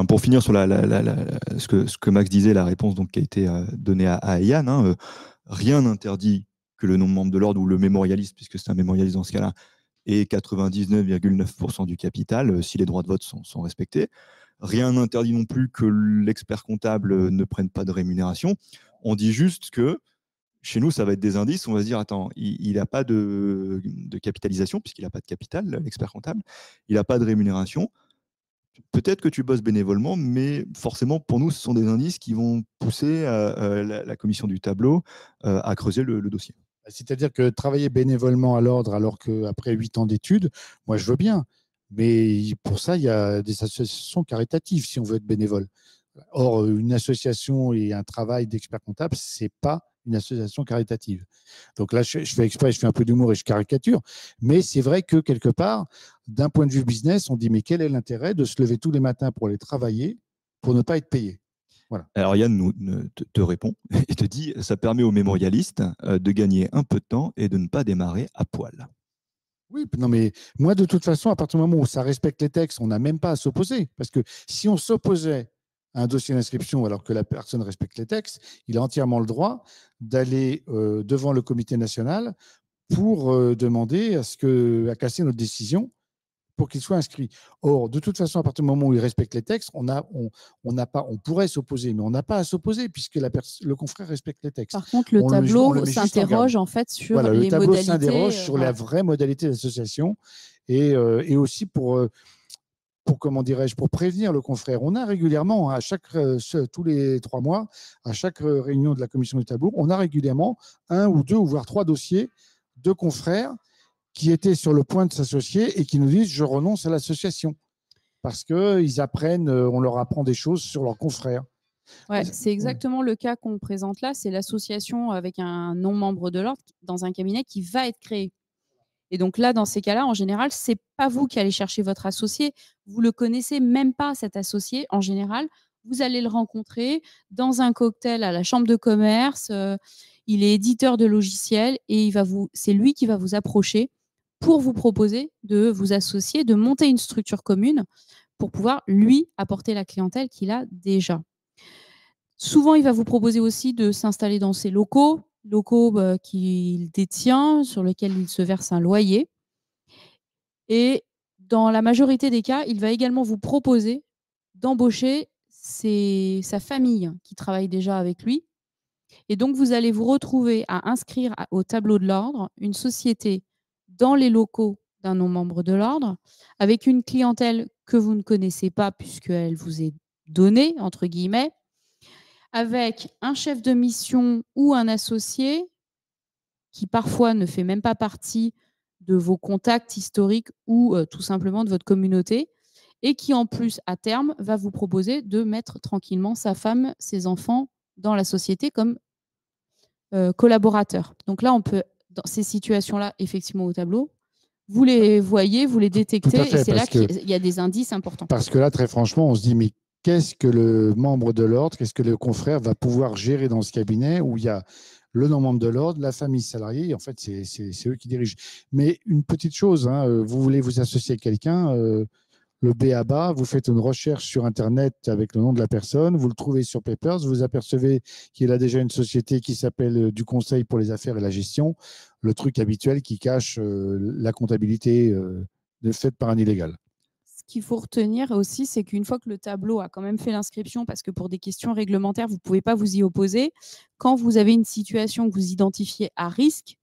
pour finir sur ce que Max disait, la réponse donc, qui a été donnée à Yann, rien n'interdit que le non-membre de l'ordre ou le mémorialiste, puisque c'est un mémorialiste dans ce cas-là, ait 99,9% du capital si les droits de vote sont respectés. Rien n'interdit non plus que l'expert comptable ne prenne pas de rémunération. On dit juste que chez nous, ça va être des indices. On va se dire, attends, il n'a pas de capitalisation, puisqu'il n'a pas de capital, l'expert comptable. Il n'a pas de rémunération. Peut-être que tu bosses bénévolement, mais forcément, pour nous, ce sont des indices qui vont pousser la commission du tableau à creuser le dossier. C'est-à-dire que travailler bénévolement à l'ordre alors qu'après 8 ans d'études, moi, je veux bien. Mais pour ça, il y a des associations caritatives si on veut être bénévole. Or, une association et un travail d'expert comptable, ce n'est pas une association caritative. Donc là, je fais exprès, je fais un peu d'humour et je caricature. Mais c'est vrai que quelque part, d'un point de vue business, on dit mais quel est l'intérêt de se lever tous les matins pour aller travailler pour ne pas être payé? Voilà. Alors Yann te répond et te dit ça permet aux mémorialistes de gagner un peu de temps et de ne pas démarrer à poil. Oui, non, mais moi, de toute façon, à partir du moment où ça respecte les textes, on n'a même pas à s'opposer. Parce que si on s'opposait à un dossier d'inscription alors que la personne respecte les textes, il a entièrement le droit d'aller devant le comité national pour demander à casser notre décision pour qu'il soit inscrit. Or, de toute façon, à partir du moment où il respecte les textes, on pourrait s'opposer, mais on n'a pas à s'opposer puisque le confrère respecte les textes. Par contre, le tableau s'interroge en fait sur les modalités. Le tableau s'interroge sur la vraie modalité d'association et aussi pour comment dirais-je, pour prévenir le confrère. On a régulièrement, tous les 3 mois, à chaque réunion de la commission du tableau, on a régulièrement 1 ou 2 ou voire 3 dossiers de confrères qui étaient sur le point de s'associer et qui nous disent « je renonce à l'association » parce qu'ils apprennent, on leur apprend des choses sur leurs confrères. Ouais, c'est exactement le cas qu'on présente là. C'est l'association avec un non-membre de l'ordre dans un cabinet qui va être créé. Et donc là, dans ces cas-là, en général, ce n'est pas vous qui allez chercher votre associé. Vous ne le connaissez même pas, cet associé. En général, vous allez le rencontrer dans un cocktail à la chambre de commerce. Il est éditeur de logiciels et c'est lui qui va vous approcher pour vous proposer de vous associer, de monter une structure commune pour pouvoir, lui, apporter la clientèle qu'il a déjà. Souvent, il va vous proposer aussi de s'installer dans ses locaux qu'il détient, sur lesquels il se verse un loyer. Et dans la majorité des cas, il va également vous proposer d'embaucher sa famille qui travaille déjà avec lui. Et donc, vous allez vous retrouver à inscrire au tableau de l'ordre une société dans les locaux d'un non-membre de l'ordre, avec une clientèle que vous ne connaissez pas puisqu'elle vous est donnée, entre guillemets, avec un chef de mission ou un associé qui parfois ne fait même pas partie de vos contacts historiques ou tout simplement de votre communauté et qui en plus à terme va vous proposer de mettre tranquillement sa femme, ses enfants dans la société comme collaborateurs. Donc là, on peut, dans ces situations-là, effectivement au tableau, vous les voyez, vous les détectez et c'est là qu'il y a des indices importants. Parce que là, très franchement, on se dit mais qu'est-ce que le membre de l'ordre, qu'est-ce que le confrère va pouvoir gérer dans ce cabinet où il y a le non-membre de l'ordre, la famille salariée, en fait, c'est eux qui dirigent. Mais une petite chose, vous voulez vous associer à quelqu'un, le B.A.B.A., vous faites une recherche sur Internet avec le nom de la personne, vous le trouvez sur Papers, vous apercevez qu'il a déjà une société qui s'appelle du Conseil pour les affaires et la gestion, le truc habituel qui cache la comptabilité faite par un illégal. Ce qu'il faut retenir aussi, c'est qu'une fois que le tableau a quand même fait l'inscription, parce que pour des questions réglementaires, vous ne pouvez pas vous y opposer, quand vous avez une situation que vous identifiez à risque,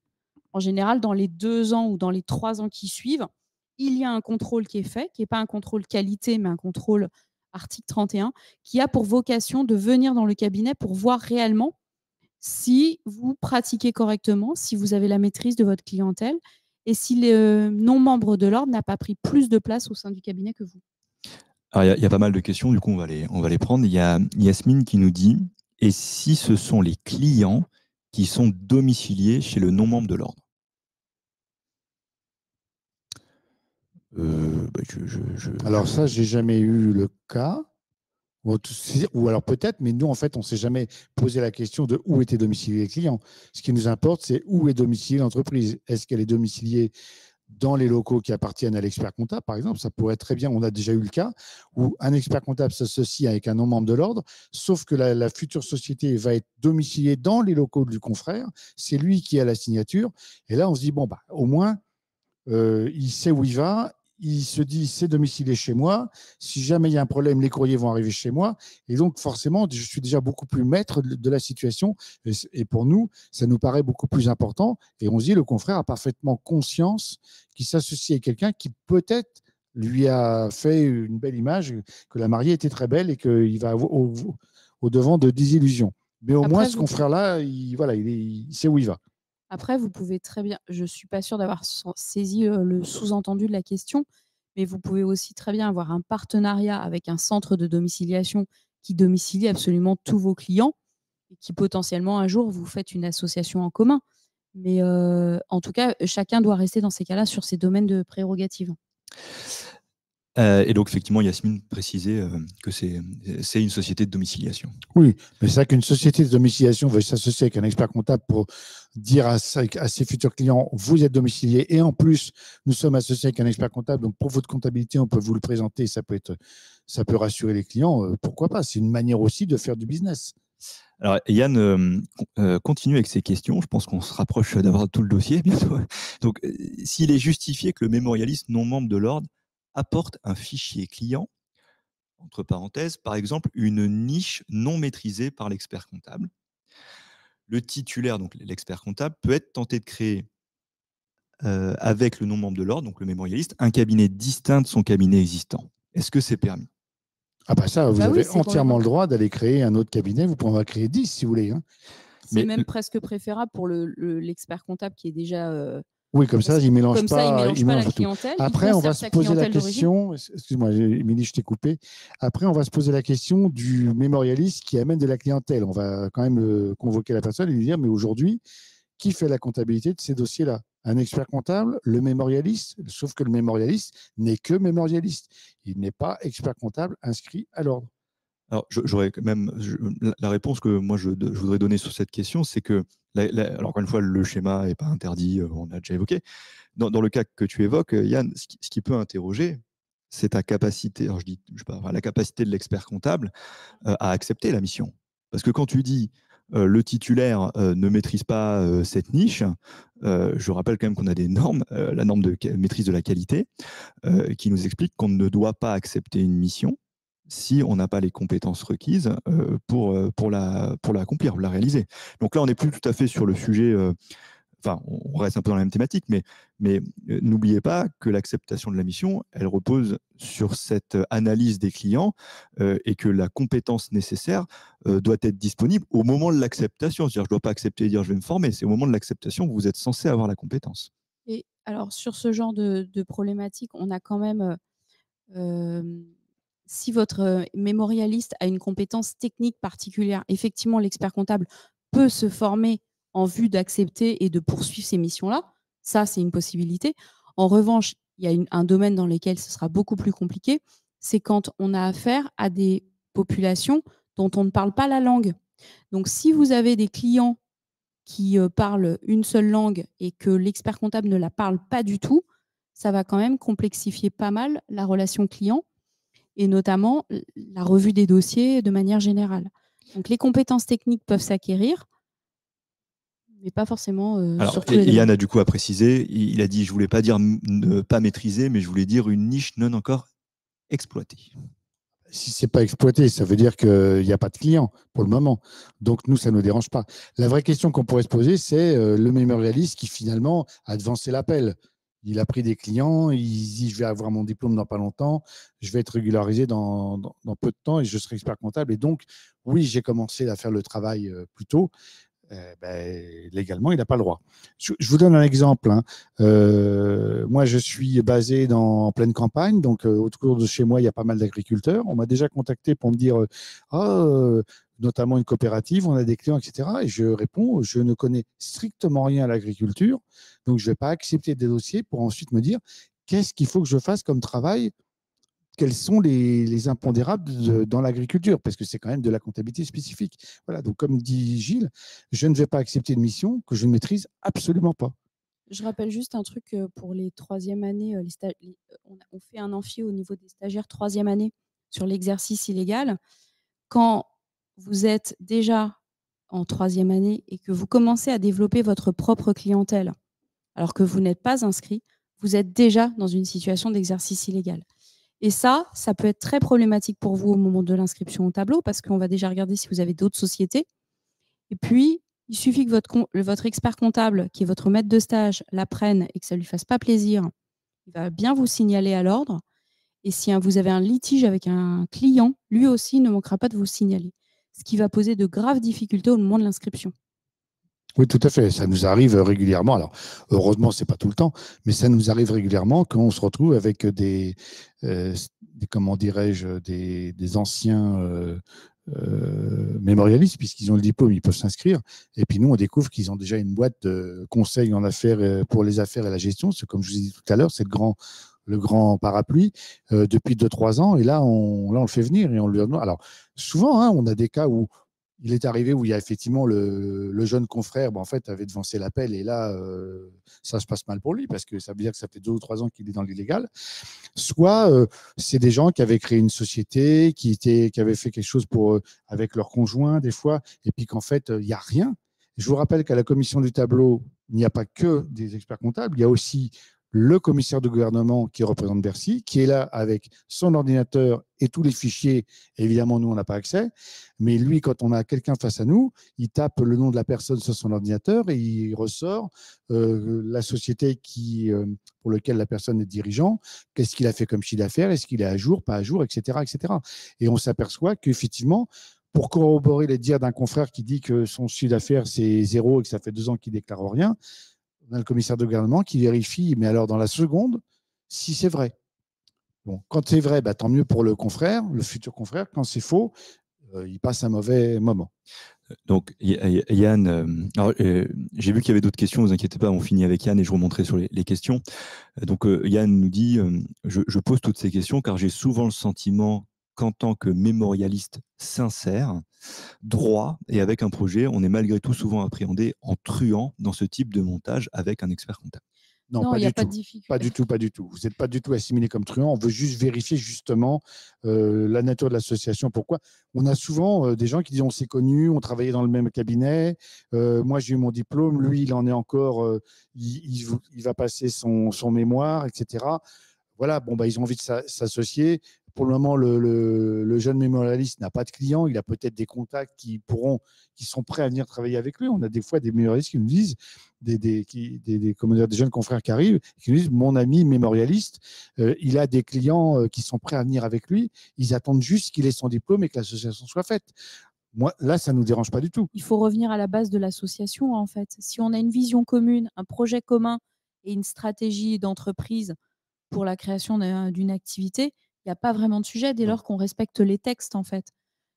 en général, dans les 2 ans ou dans les 3 ans qui suivent, il y a un contrôle qui est fait, qui n'est pas un contrôle qualité, mais un contrôle article 31, qui a pour vocation de venir dans le cabinet pour voir réellement si vous pratiquez correctement, si vous avez la maîtrise de votre clientèle et si le non-membre de l'ordre n'a pas pris plus de place au sein du cabinet que vous. Alors, il y a pas mal de questions, du coup, on va les prendre. Il y a Yasmine qui nous dit « Et si ce sont les clients qui sont domiciliés chez le non-membre de l'ordre ?» Alors ça, j'ai jamais eu le cas. Ou alors peut-être, mais nous, en fait, on ne s'est jamais posé la question de où étaient domiciliés les clients. Ce qui nous importe, c'est où est domiciliée l'entreprise. Est-ce qu'elle est domiciliée dans les locaux qui appartiennent à l'expert comptable, par exemple. Ça pourrait être très bien, on a déjà eu le cas, où un expert comptable s'associe avec un non-membre de l'ordre, sauf que la future société va être domiciliée dans les locaux du confrère, c'est lui qui a la signature, et là on se dit, bon, bah, au moins, il sait où il va, il se dit c'est domicilié chez moi, si jamais il y a un problème, les courriers vont arriver chez moi, et donc forcément, je suis déjà beaucoup plus maître de la situation, et pour nous, ça nous paraît beaucoup plus important, et on se dit le confrère a parfaitement conscience qu'il s'associe avec quelqu'un qui peut-être lui a fait une belle image, que la mariée était très belle et qu'il va au devant de désillusions. Mais au moins, ce confrère-là, il sait où il va. Après, vous pouvez très bien, je ne suis pas sûre d'avoir saisi le sous-entendu de la question, mais vous pouvez aussi très bien avoir un partenariat avec un centre de domiciliation qui domicilie absolument tous vos clients et qui potentiellement un jour vous faites une association en commun. Mais en tout cas, chacun doit rester dans ces cas-là sur ses domaines de prérogatives. Et donc, effectivement, Yasmine précisait que c'est une société de domiciliation. Oui, mais c'est vrai qu'une société de domiciliation veut s'associer avec un expert comptable pour dire à ses futurs clients, vous êtes domicilié et en plus, nous sommes associés avec un expert comptable. Donc, pour votre comptabilité, on peut vous le présenter. Ça peut rassurer les clients. Pourquoi pas? C'est une manière aussi de faire du business. Alors, Yann continue avec ses questions. Je pense qu'on se rapproche d'avoir tout le dossier bientôt. Donc, s'il est justifié que le mémorialiste non membre de l'ordre apporte un fichier client, entre parenthèses, par exemple, une niche non maîtrisée par l'expert comptable, le titulaire, donc l'expert comptable, peut être tenté de créer avec le non membre de l'ordre, donc le mémorialiste, un cabinet distinct de son cabinet existant. Est-ce que c'est permis? Ah bah ça, vous avez entièrement le droit d'aller créer un autre cabinet. Vous pouvez en créer 10 si vous voulez. Hein. C'est même presque préférable pour l'expert comptable qui est déjà... Oui, comme ça, il ne mélange pas, la clientèle. Après, on va se poser la question, excuse-moi, Émilie, je t'ai coupé. Après, on va se poser la question du mémorialiste qui amène de la clientèle. On va quand même convoquer la personne et lui dire, mais aujourd'hui, qui fait la comptabilité de ces dossiers-là? Un expert comptable, le mémorialiste, sauf que le mémorialiste n'est que mémorialiste. Il n'est pas expert comptable inscrit à l'ordre. Alors, j'aurais quand même la réponse que moi je voudrais donner sur cette question, c'est que, alors encore une fois, le schéma n'est pas interdit, on a déjà évoqué. Dans le cas que tu évoques, Yann, ce qui peut interroger, c'est ta capacité, alors je sais pas, la capacité de l'expert comptable à accepter la mission. Parce que quand tu dis le titulaire ne maîtrise pas cette niche, je rappelle quand même qu'on a des normes, la norme de maîtrise de la qualité, qui nous explique qu'on ne doit pas accepter une mission si on n'a pas les compétences requises pour l'accomplir, pour la réaliser. Donc là, on n'est plus tout à fait sur le sujet, enfin, on reste un peu dans la même thématique, mais n'oubliez pas que l'acceptation de la mission, elle repose sur cette analyse des clients et que la compétence nécessaire doit être disponible au moment de l'acceptation. C'est-à-dire, je ne dois pas accepter et dire je vais me former, c'est au moment de l'acceptation que vous êtes censé avoir la compétence. Et alors, sur ce genre de problématique, on a quand même... si votre mémorialiste a une compétence technique particulière, effectivement, l'expert comptable peut se former en vue d'accepter et de poursuivre ces missions-là. Ça, c'est une possibilité. En revanche, il y a un domaine dans lequel ce sera beaucoup plus compliqué, c'est quand on a affaire à des populations dont on ne parle pas la langue. Donc, si vous avez des clients qui parlent une seule langue et que l'expert comptable ne la parle pas du tout, ça va quand même complexifier pas mal la relation client et notamment la revue des dossiers de manière générale. Donc, les compétences techniques peuvent s'acquérir, mais pas forcément sur tous les domaines. Yann a du coup à préciser, il a dit, je ne voulais pas dire ne pas maîtriser, mais je voulais dire une niche non encore exploitée. Si ce n'est pas exploité, ça veut dire qu'il n'y a pas de clients pour le moment. Donc, nous, ça ne nous dérange pas. La vraie question qu'on pourrait se poser, c'est le mémorialiste qui, finalement, a devancé l'appel. Il a pris des clients, il dit, je vais avoir mon diplôme dans pas longtemps, je vais être régularisé dans peu de temps et je serai expert comptable. Et donc, oui, j'ai commencé à faire le travail plus tôt. Légalement, il n'a pas le droit. Je vous donne un exemple. Hein. Moi, je suis basé en pleine campagne, donc autour de chez moi, il y a pas mal d'agriculteurs. On m'a déjà contacté pour me dire, notamment une coopérative, on a des clients, etc. Et je réponds, je ne connais strictement rien à l'agriculture, donc je ne vais pas accepter des dossiers pour ensuite me dire, qu'est-ce qu'il faut que je fasse comme travail? Quels sont les impondérables dans l'agriculture, parce que c'est quand même de la comptabilité spécifique. Voilà, donc comme dit Gilles, je ne vais pas accepter une mission que je ne maîtrise absolument pas. Je rappelle juste un truc pour les troisième années. On fait un amphi au niveau des stagiaires troisième année sur l'exercice illégal. Quand vous êtes déjà en troisième année et que vous commencez à développer votre propre clientèle, alors que vous n'êtes pas inscrit, vous êtes déjà dans une situation d'exercice illégal. Et ça peut être très problématique pour vous au moment de l'inscription au tableau, parce qu'on va déjà regarder si vous avez d'autres sociétés. Et puis, il suffit que votre expert comptable, qui est votre maître de stage, l'apprenne et que ça ne lui fasse pas plaisir. Il va bien vous signaler à l'ordre. Et si vous avez un litige avec un client, lui aussi ne manquera pas de vous signaler, ce qui va poser de graves difficultés au moment de l'inscription. Oui, tout à fait. Ça nous arrive régulièrement. Alors, heureusement, ce n'est pas tout le temps, mais ça nous arrive régulièrement quand on se retrouve avec comment dirais-je, des anciens mémorialistes, puisqu'ils ont le diplôme, ils peuvent s'inscrire. Et puis nous, on découvre qu'ils ont déjà une boîte de conseils en affaires pour les affaires et la gestion. C'est comme je vous ai dit tout à l'heure, c'est le grand parapluie depuis 2-3 ans. Et là, on le fait venir et on lui demande. Alors, souvent, on a des cas où il est arrivé où il y a effectivement le jeune confrère, en fait, avait devancé l'appel et là, ça se passe mal pour lui parce que ça veut dire que ça fait 2 ou 3 ans qu'il est dans l'illégal. Soit c'est des gens qui avaient créé une société, qui avaient fait quelque chose avec leur conjoint des fois, et puis qu'en fait, il n'y a rien. Je vous rappelle qu'à la commission du tableau, il n'y a pas que des experts comptables, il y a aussi le commissaire de gouvernement qui représente Bercy, qui est là avec son ordinateur et tous les fichiers. Évidemment, nous, on n'a pas accès. Mais lui, quand on a quelqu'un face à nous, il tape le nom de la personne sur son ordinateur et il ressort la société pour laquelle la personne est dirigeant, qu'est-ce qu'il a fait comme chiffre d'affaires, est-ce qu'il est à jour, pas à jour, etc. etc. Et on s'aperçoit qu'effectivement, pour corroborer les dires d'un confrère qui dit que son chiffre d'affaires, c'est 0 et que ça fait 2 ans qu'il ne déclare rien, on a le commissaire de gouvernement qui vérifie, mais alors dans la seconde, si c'est vrai. Bon, quand c'est vrai, tant mieux pour le confrère, le futur confrère. Quand c'est faux, il passe un mauvais moment. Donc, Yann, j'ai vu qu'il y avait d'autres questions, ne vous inquiétez pas, on finit avec Yann et je remonterai sur les questions. Donc, Yann nous dit, je pose toutes ces questions car j'ai souvent le sentiment qu'en tant que mémorialiste sincère, droit et avec un projet, on est malgré tout souvent appréhendé en truand dans ce type de montage avec un expert comptable. Non, il n'y a pas de tout. difficulté. Pas du tout, pas du tout. Vous n'êtes pas du tout assimilé comme truand. On veut juste vérifier justement la nature de l'association. Pourquoi? On a souvent des gens qui disent on s'est connus, on travaillait dans le même cabinet. Moi, j'ai eu mon diplôme. Lui, il en est encore. Il va passer son mémoire, etc. Voilà, ils ont envie de s'associer. Pour le moment, le jeune mémorialiste n'a pas de clients. Il a peut-être des contacts qui sont prêts à venir travailler avec lui. On a des fois des mémorialistes qui nous disent, des jeunes confrères qui arrivent, qui nous disent, mon ami mémorialiste, il a des clients qui sont prêts à venir avec lui. Ils attendent juste qu'il ait son diplôme et que l'association soit faite. Moi, là, ça ne nous dérange pas du tout. Il faut revenir à la base de l'association, en fait. Si on a une vision commune, un projet commun et une stratégie d'entreprise pour la création d'une activité, il n'y a pas vraiment de sujet dès lors qu'on respecte les textes, en fait.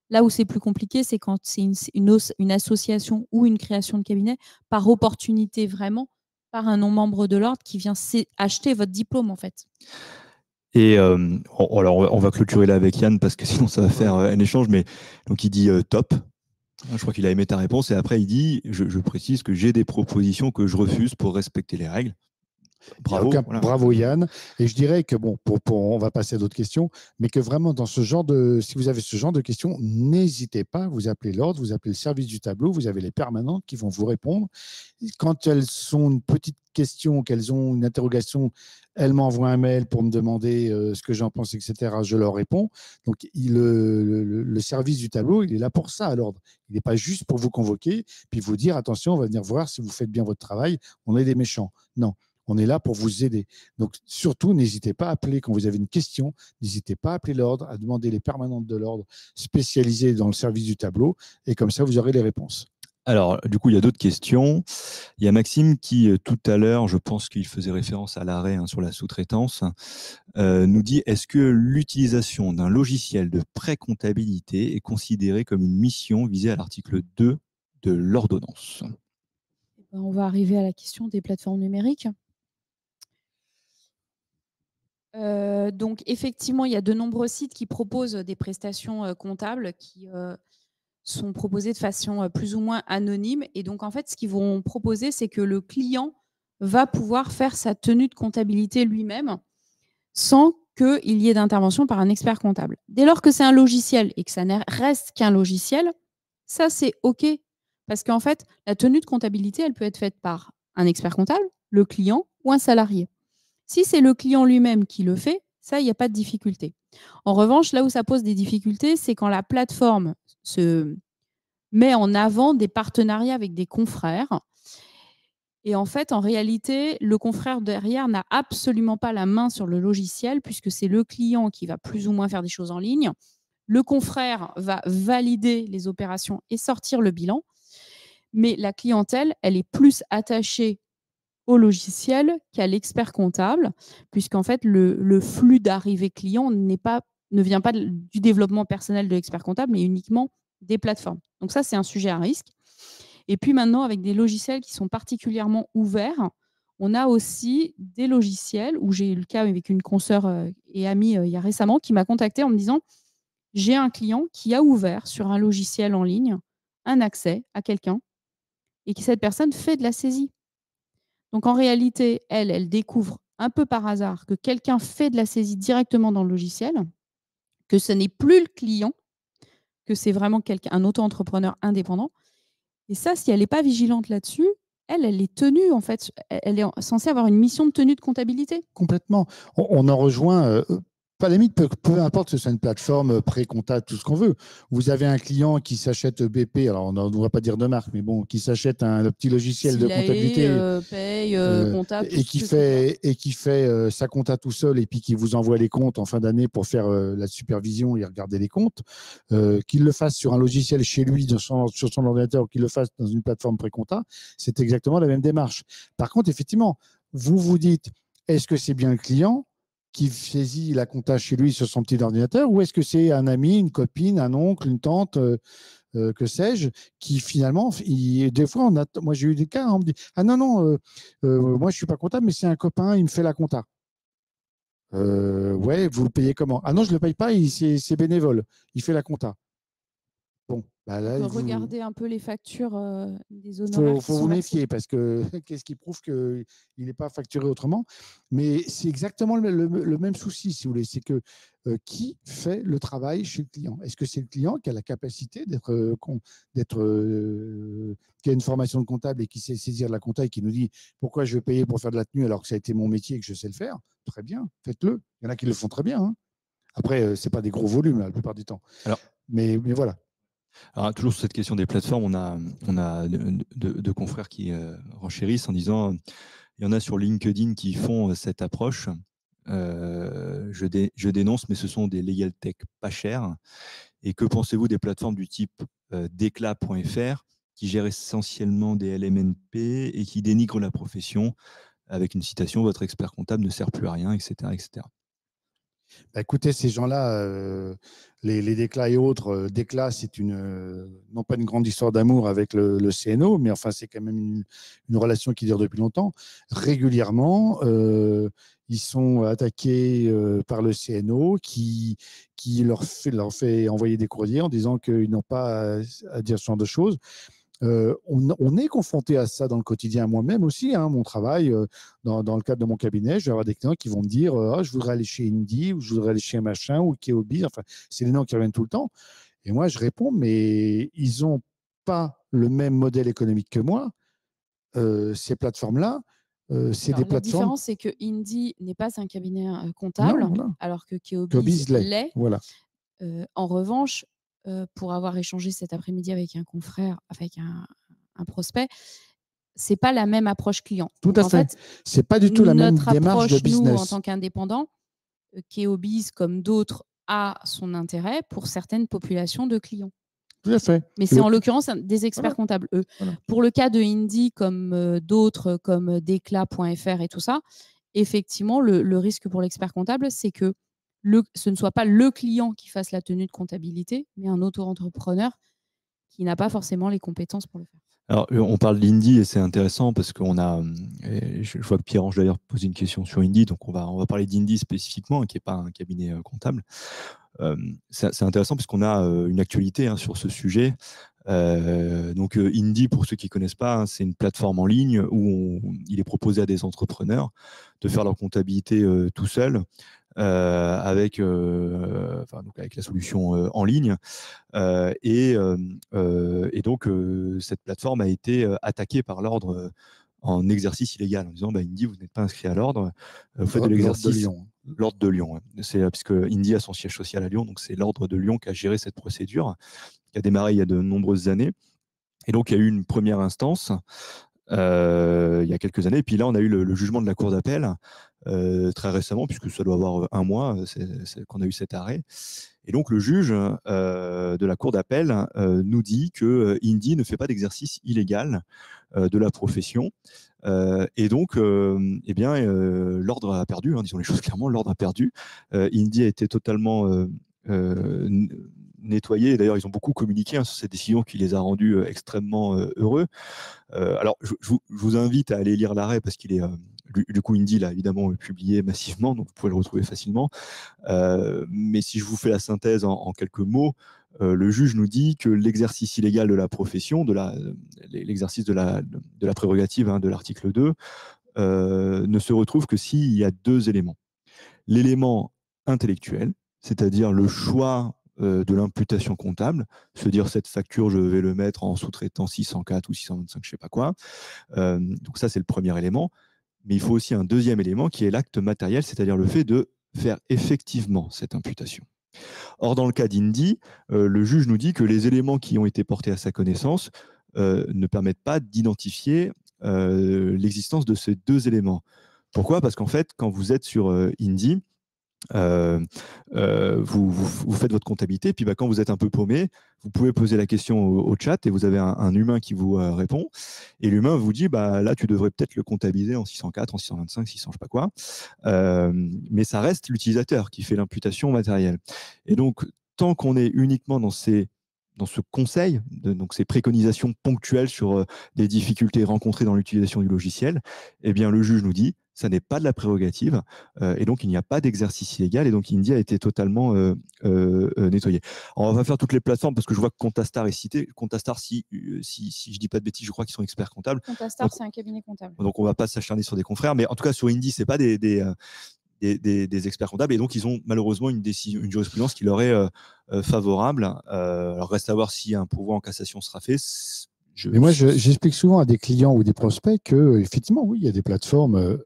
Là où c'est plus compliqué, c'est quand c'est une association ou une création de cabinet par opportunité vraiment, par un non-membre de l'ordre qui vient acheter votre diplôme, en fait. Et alors, on va clôturer là avec Yann parce que sinon ça va faire un échange. Mais donc il dit top. Je crois qu'il a aimé ta réponse. Et après, il dit, je précise que j'ai des propositions que je refuse pour respecter les règles. Bravo. Voilà. Bravo Yann. Et je dirais que on va passer à d'autres questions, mais que vraiment si vous avez ce genre de questions, n'hésitez pas, vous appelez l'ordre, vous appelez le service du tableau, vous avez les permanentes qui vont vous répondre. Quand elles sont une petite question, qu'elles ont une interrogation, elles m'envoient un mail pour me demander ce que j'en pense, etc. Je leur réponds. Donc le service du tableau, il est là pour ça à l'ordre. Il n'est pas juste pour vous convoquer, puis vous dire attention, on va venir voir si vous faites bien votre travail, on est des méchants. Non. On est là pour vous aider. Donc, surtout, n'hésitez pas à appeler quand vous avez une question. N'hésitez pas à appeler l'ordre, à demander les permanentes de l'ordre spécialisées dans le service du tableau. Et comme ça, vous aurez les réponses. Alors, du coup, il y a d'autres questions. Il y a Maxime qui, tout à l'heure, je pense qu'il faisait référence à l'arrêt sur la sous-traitance, nous dit, est-ce que l'utilisation d'un logiciel de pré-comptabilité est considérée comme une mission visée à l'article 2 de l'ordonnance? On va arriver à la question des plateformes numériques. Donc, effectivement, il y a de nombreux sites qui proposent des prestations comptables qui sont proposées de façon plus ou moins anonyme. Et donc, en fait, ce qu'ils vont proposer, c'est que le client va pouvoir faire sa tenue de comptabilité lui-même sans qu'il y ait d'intervention par un expert comptable. Dès lors que c'est un logiciel et que ça ne reste qu'un logiciel, ça c'est OK. Parce qu'en fait, la tenue de comptabilité, elle peut être faite par un expert comptable, le client ou un salarié. Si c'est le client lui-même qui le fait, ça, il n'y a pas de difficulté. En revanche, là où ça pose des difficultés, c'est quand la plateforme se met en avant des partenariats avec des confrères. Et en fait, en réalité, le confrère derrière n'a absolument pas la main sur le logiciel puisque c'est le client qui va plus ou moins faire des choses en ligne. Le confrère va valider les opérations et sortir le bilan. Mais la clientèle, elle est plus attachée au logiciel qu'à l'expert comptable, puisqu'en fait, le flux d'arrivée client ne vient pas du développement personnel de l'expert comptable, mais uniquement des plateformes. Donc ça, c'est un sujet à risque. Et puis maintenant, avec des logiciels qui sont particulièrement ouverts, on a aussi des logiciels où j'ai eu le cas avec une consoeur et amie il y a récemment qui m'a contacté en me disant « J'ai un client qui a ouvert sur un logiciel en ligne un accès à quelqu'un et que cette personne fait de la saisie. » Donc en réalité, elle découvre un peu par hasard que quelqu'un fait de la saisie directement dans le logiciel, que ce n'est plus le client, que c'est vraiment un auto-entrepreneur indépendant. Et ça, si elle n'est pas vigilante là-dessus, elle est tenue, en fait, elle est censée avoir une mission de tenue de comptabilité. Complètement. On en rejoint, pas à la limite, peu importe que ce soit une plateforme pré-comptable, tout ce qu'on veut. Vous avez un client qui s'achète BP, alors on ne va pas dire de marque, mais bon, qui s'achète un petit logiciel de comptabilité paye, comptable, et qui fait sa compta tout seul et puis qui vous envoie les comptes en fin d'année pour faire la supervision et regarder les comptes, qu'il le fasse sur un logiciel chez lui, sur son ordinateur, ou qu'il le fasse dans une plateforme pré-compta, c'est exactement la même démarche. Par contre, effectivement, vous dites, est-ce que c'est bien le client qui saisit la compta chez lui sur son petit ordinateur ou est-ce que c'est un ami, une copine, un oncle, une tante, que sais-je, qui finalement, des fois, moi j'ai eu des cas, on me dit « Ah non, moi je ne suis pas comptable, mais c'est un copain, il me fait la compta. » Ouais, vous le payez comment? Ah non, je ne le paye pas, c'est bénévole, il fait la compta. Bon, bah là, regarder un peu les factures des honoraires. Il faut vous méfier parce que qu'est-ce qui prouve qu'il n'est pas facturé autrement? Mais c'est exactement le même souci, si vous voulez. C'est que qui fait le travail chez le client? Est-ce que c'est le client qui a la capacité qui a une formation de comptable et qui sait saisir la compta et qui nous dit pourquoi je vais payer pour faire de la tenue alors que ça a été mon métier et que je sais le faire? Très bien, faites-le. Il y en a qui le font très bien, hein. Après, ce n'est pas des gros volumes la plupart du temps. Alors, mais voilà. Alors, toujours sur cette question des plateformes, on a deux confrères qui renchérissent en disant il y en a sur LinkedIn qui font cette approche. Je dénonce, mais ce sont des legal tech pas chers. Et que pensez-vous des plateformes du type Decla.fr qui gèrent essentiellement des LMNP et qui dénigrent la profession avec une citation « Votre expert comptable ne sert plus à rien », etc. etc. Bah, écoutez, ces gens-là, les Decla et autres, Decla, c'est non pas une grande histoire d'amour avec le CNO, mais enfin, c'est quand même une relation qui dure depuis longtemps. Régulièrement, ils sont attaqués par le CNO qui leur fait envoyer des courriers en disant qu'ils n'ont pas à dire ce genre de choses. On est confronté à ça dans le quotidien, moi-même aussi, hein, mon travail, dans le cadre de mon cabinet, je vais avoir des clients qui vont me dire je voudrais aller chez Indie ou je voudrais aller chez machin ou Keobi, enfin, c'est les noms qui reviennent tout le temps. Et moi, je réponds, mais ils n'ont pas le même modèle économique que moi. Ces plateformes-là, c'est des plateformes. La différence, c'est que Indie n'est pas un cabinet comptable, non, voilà. alors que Keobi l'est. Voilà. En revanche, pour avoir échangé cet après-midi avec un confrère, avec un prospect, c'est pas la même approche client. Tout à fait. C'est pas du tout la même démarche de business. Nous, en tant qu'indépendants, Keobi, comme d'autres, a son intérêt pour certaines populations de clients. Tout à fait. Mais c'est en l'occurrence des experts comptables, eux. Voilà. Pour le cas de Indie, comme d'autres, comme Decla.fr et tout ça, effectivement, le risque pour l'expert comptable, c'est que ce ne soit pas le client qui fasse la tenue de comptabilité, mais un auto-entrepreneur qui n'a pas forcément les compétences pour le faire. Alors, on parle d'Indie et c'est intéressant parce qu'on a, je vois que Pierre-Ange d'ailleurs pose une question sur Indie, donc on va parler d'Indie spécifiquement, qui n'est pas un cabinet comptable. C'est intéressant parce qu'on a une actualité sur ce sujet. Donc Indy, pour ceux qui ne connaissent pas, hein, c'est une plateforme en ligne où il est proposé à des entrepreneurs de faire leur comptabilité tout seul avec la solution en ligne. Et donc, cette plateforme a été attaquée par l'ordre en exercice illégal, en disant Indy, vous n'êtes pas inscrit à l'ordre, vous faites de l'exercice. L'ordre de Lyon. L'ordre de Lyon, ouais. C'est puisque Indy a son siège social à Lyon, donc c'est l'ordre de Lyon qui a géré cette procédure, qui a démarré il y a de nombreuses années. Et donc, il y a eu une première instance il y a quelques années. Et puis là, on a eu le jugement de la Cour d'appel très récemment, puisque ça doit avoir un mois qu'on a eu cet arrêt. Et donc, le juge de la Cour d'appel nous dit que Indy ne fait pas d'exercice illégal de la profession. Et donc, l'ordre a perdu, hein, disons les choses clairement, l'ordre a perdu. Indy a été totalement nettoyé. D'ailleurs, ils ont beaucoup communiqué sur cette décision qui les a rendus extrêmement heureux. Alors, je vous invite à aller lire l'arrêt parce qu'il est, du coup, Indy l'a évidemment publié massivement, donc vous pouvez le retrouver facilement. Mais si je vous fais la synthèse en quelques mots, le juge nous dit que l'exercice illégal de la profession, l'exercice de la prérogative de l'article 2, ne se retrouve que s'il y a deux éléments. L'élément intellectuel, c'est-à-dire le choix de l'imputation comptable, se dire cette facture, je vais le mettre en sous-traitant 604 ou 625, je ne sais pas quoi. Donc ça, c'est le premier élément. Mais il faut aussi un deuxième élément qui est l'acte matériel, c'est-à-dire le fait de faire effectivement cette imputation. Or, dans le cas d'Indy, le juge nous dit que les éléments qui ont été portés à sa connaissance ne permettent pas d'identifier l'existence de ces deux éléments. Pourquoi ? Parce qu'en fait, quand vous êtes sur Indy, vous faites votre comptabilité, puis quand vous êtes un peu paumé, vous pouvez poser la question au chat et vous avez un humain qui vous répond. Et l'humain vous dit, là, tu devrais peut-être le comptabiliser en 604, en 625, 600, je sais pas quoi. Mais ça reste l'utilisateur qui fait l'imputation matérielle. Et donc, tant qu'on est uniquement dans ce conseil, donc ces préconisations ponctuelles sur des difficultés rencontrées dans l'utilisation du logiciel, eh bien, le juge nous dit, ça n'est pas de la prérogative, et donc il n'y a pas d'exercice illégal, et donc Indy a été totalement nettoyé. Alors, on va faire toutes les plateformes, parce que je vois que Contastar est cité. Contastar, si je ne dis pas de bêtises, je crois qu'ils sont experts comptables. Contastar, c'est un cabinet comptable. Donc, on ne va pas s'acharner sur des confrères, mais en tout cas, sur Indy, ce n'est pas des experts comptables, et donc ils ont malheureusement une jurisprudence qui leur est favorable. Alors, reste à voir si un pourvoi en cassation sera fait. Mais moi, j'explique souvent à des clients ou des prospects que, effectivement, oui, il y a des plateformes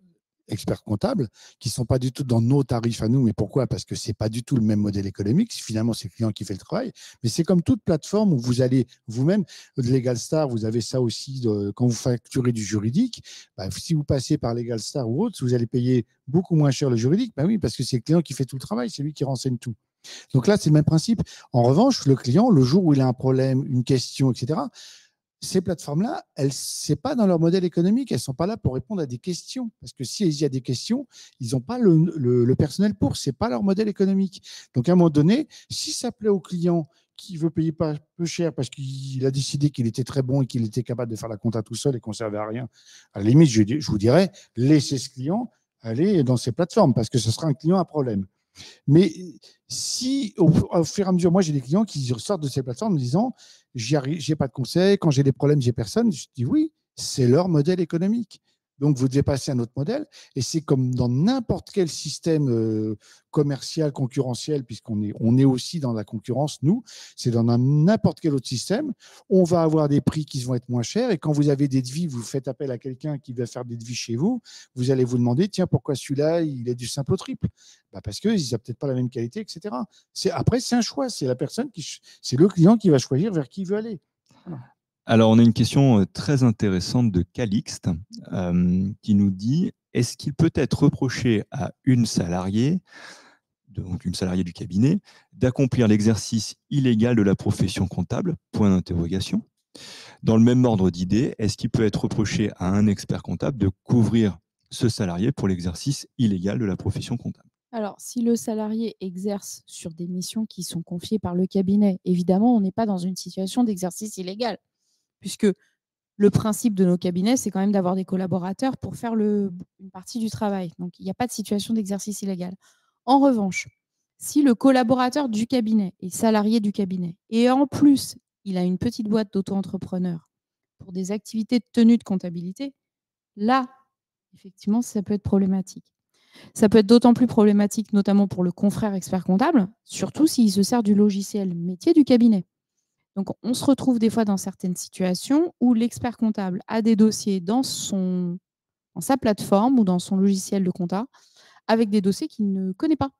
experts comptables qui ne sont pas du tout dans nos tarifs à nous. Mais pourquoi ? Parce que ce n'est pas du tout le même modèle économique. Finalement, c'est le client qui fait le travail. Mais c'est comme toute plateforme où vous allez vous-même, LegalStar, vous avez ça aussi quand vous facturez du juridique. Si vous passez par LegalStar ou autre, vous allez payer beaucoup moins cher le juridique. Oui, parce que c'est le client qui fait tout le travail, c'est lui qui renseigne tout. Donc là, c'est le même principe. En revanche, le client, le jour où il a un problème, une question, etc., ces plateformes-là, ce n'est pas dans leur modèle économique. Elles ne sont pas là pour répondre à des questions. Parce que s'il y a des questions, ils n'ont pas le personnel pour. Ce n'est pas leur modèle économique. Donc, à un moment donné, si ça plaît au client qui veut payer pas peu cher parce qu'il a décidé qu'il était très bon et qu'il était capable de faire la compta tout seul et qu'on ne servait à rien, à la limite, je vous dirais, laissez ce client aller dans ces plateformes parce que ce sera un client à problème. Mais si, au fur et à mesure, moi, j'ai des clients qui sortent de ces plateformes en me disant « j'ai pas de conseils, quand j'ai des problèmes, j'ai personne », je dis oui, c'est leur modèle économique. Donc, vous devez passer à un autre modèle. Et c'est comme dans n'importe quel système commercial, concurrentiel, puisqu'on est aussi dans la concurrence, nous, c'est dans n'importe quel autre système. On va avoir des prix qui vont être moins chers. Et quand vous avez des devis, vous faites appel à quelqu'un qui va faire des devis chez vous, vous allez vous demander, tiens, pourquoi celui-là, il est du simple au triple ? Parce qu'ils n'ont peut-être pas la même qualité, etc. Après, c'est un choix. C'est la personne c'est le client qui va choisir vers qui il veut aller. Voilà. Alors, on a une question très intéressante de Calixte qui nous dit « Est-ce qu'il peut être reproché à une salariée, donc une salariée du cabinet, d'accomplir l'exercice illégal de la profession comptable ? » Point d'interrogation. Dans le même ordre d'idée, est-ce qu'il peut être reproché à un expert comptable de couvrir ce salarié pour l'exercice illégal de la profession comptable ? Alors, si le salarié exerce sur des missions qui sont confiées par le cabinet, évidemment, on n'est pas dans une situation d'exercice illégal, puisque le principe de nos cabinets, c'est quand même d'avoir des collaborateurs pour faire une partie du travail. Donc, il n'y a pas de situation d'exercice illégal. En revanche, si le collaborateur du cabinet est salarié du cabinet et en plus il a une petite boîte d'auto-entrepreneur pour des activités de tenue de comptabilité, là, effectivement, ça peut être problématique. Ça peut être d'autant plus problématique, notamment pour le confrère expert comptable, surtout s'il se sert du logiciel métier du cabinet. Donc, on se retrouve des fois dans certaines situations où l'expert comptable a des dossiers dans sa plateforme ou dans son logiciel de compta avec des dossiers qu'il ne connaît pas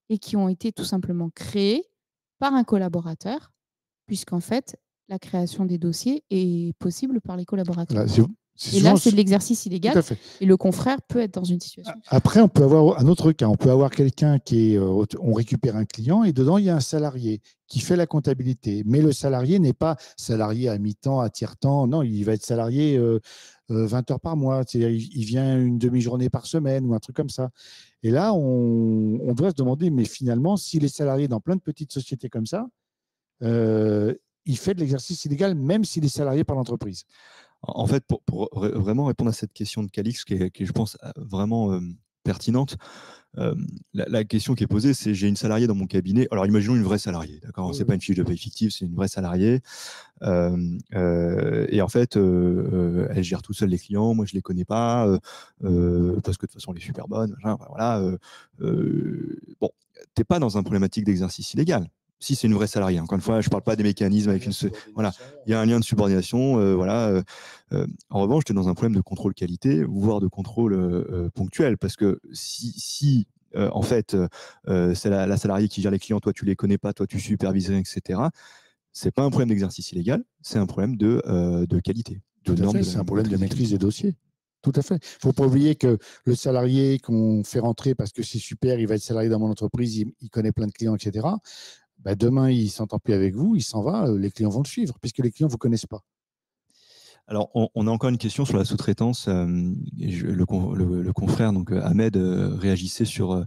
et qui ont été tout simplement créés par un collaborateur, puisqu'en fait, la création des dossiers est possible par les collaborateurs. Voilà, et là, c'est de l'exercice illégal et le confrère peut être dans une situation. Après, on peut avoir un autre cas. On peut avoir quelqu'un on récupère un client et dedans, il y a un salarié qui fait la comptabilité. Mais le salarié n'est pas salarié à mi-temps, à tiers-temps. Non, il va être salarié 20 heures par mois. C'est-à-dire, il vient une demi-journée par semaine ou un truc comme ça. Et là, on doit se demander, mais finalement, s'il est salarié dans plein de petites sociétés comme ça, il fait de l'exercice illégal, même s'il est salarié par l'entreprise. En fait, pour vraiment répondre à cette question de Calix, qui est je pense, vraiment pertinente, la question qui est posée, c'est j'ai une salariée dans mon cabinet. Alors, imaginons une vraie salariée, d'accord ? C'est pas une fiche de paie fictive, c'est une vraie salariée. Et en fait, elle gère toute seule les clients. Moi, je les connais pas parce que de toute façon, elle est super bonne. Voilà. Bon, t'es pas dans une problématique d'exercice illégal. Si c'est une vraie salariée, encore une fois, je ne parle pas des mécanismes avec voilà, il y a un lien de subordination, voilà. En revanche, tu es dans un problème de contrôle qualité, voire de contrôle ponctuel, parce que si en fait, c'est la salariée qui gère les clients, toi tu les connais pas, toi tu supervises, etc. C'est pas un problème d'exercice illégal, c'est un problème de qualité. C'est un problème de maîtrise des dossiers. Tout à fait. Il ne faut pas oublier que le salarié qu'on fait rentrer parce que c'est super, il va être salarié dans mon entreprise, il connaît plein de clients, etc. Bah demain, il ne s'entend plus avec vous, il s'en va, les clients vont le suivre, puisque les clients ne vous connaissent pas. Alors, on a encore une question sur la sous-traitance. Le confrère, donc Ahmed, réagissait sur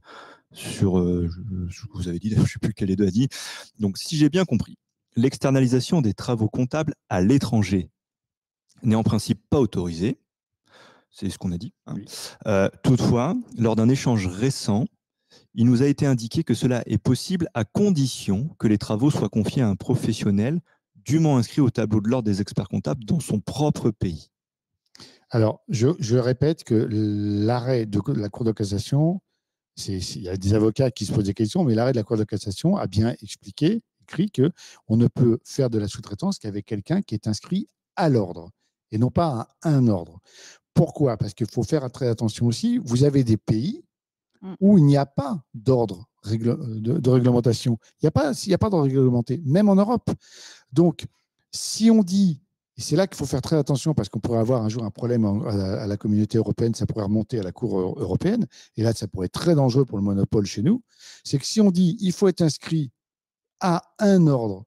ce que vous avez dit, je ne sais plus quel des deux a dit. Donc, si j'ai bien compris, l'externalisation des travaux comptables à l'étranger n'est en principe pas autorisée. C'est ce qu'on a dit. Hein. Oui. Toutefois, lors d'un échange récent, il nous a été indiqué que cela est possible à condition que les travaux soient confiés à un professionnel dûment inscrit au tableau de l'ordre des experts comptables dans son propre pays. Alors, je répète que l'arrêt de la Cour de cassation, il y a des avocats qui se posent des questions, mais l'arrêt de la Cour de cassation a bien écrit qu'on ne peut faire de la sous-traitance qu'avec quelqu'un qui est inscrit à l'ordre et non pas à un ordre. Pourquoi ? Parce qu'il faut faire très attention aussi. Vous avez des pays où il n'y a pas d'ordre de réglementation. Il n'y a pas d'ordre réglementé, même en Europe. Donc, si on dit, et c'est là qu'il faut faire très attention parce qu'on pourrait avoir un jour un problème à la communauté européenne, ça pourrait remonter à la Cour européenne, et là, ça pourrait être très dangereux pour le monopole chez nous, c'est que si on dit il faut être inscrit à un ordre,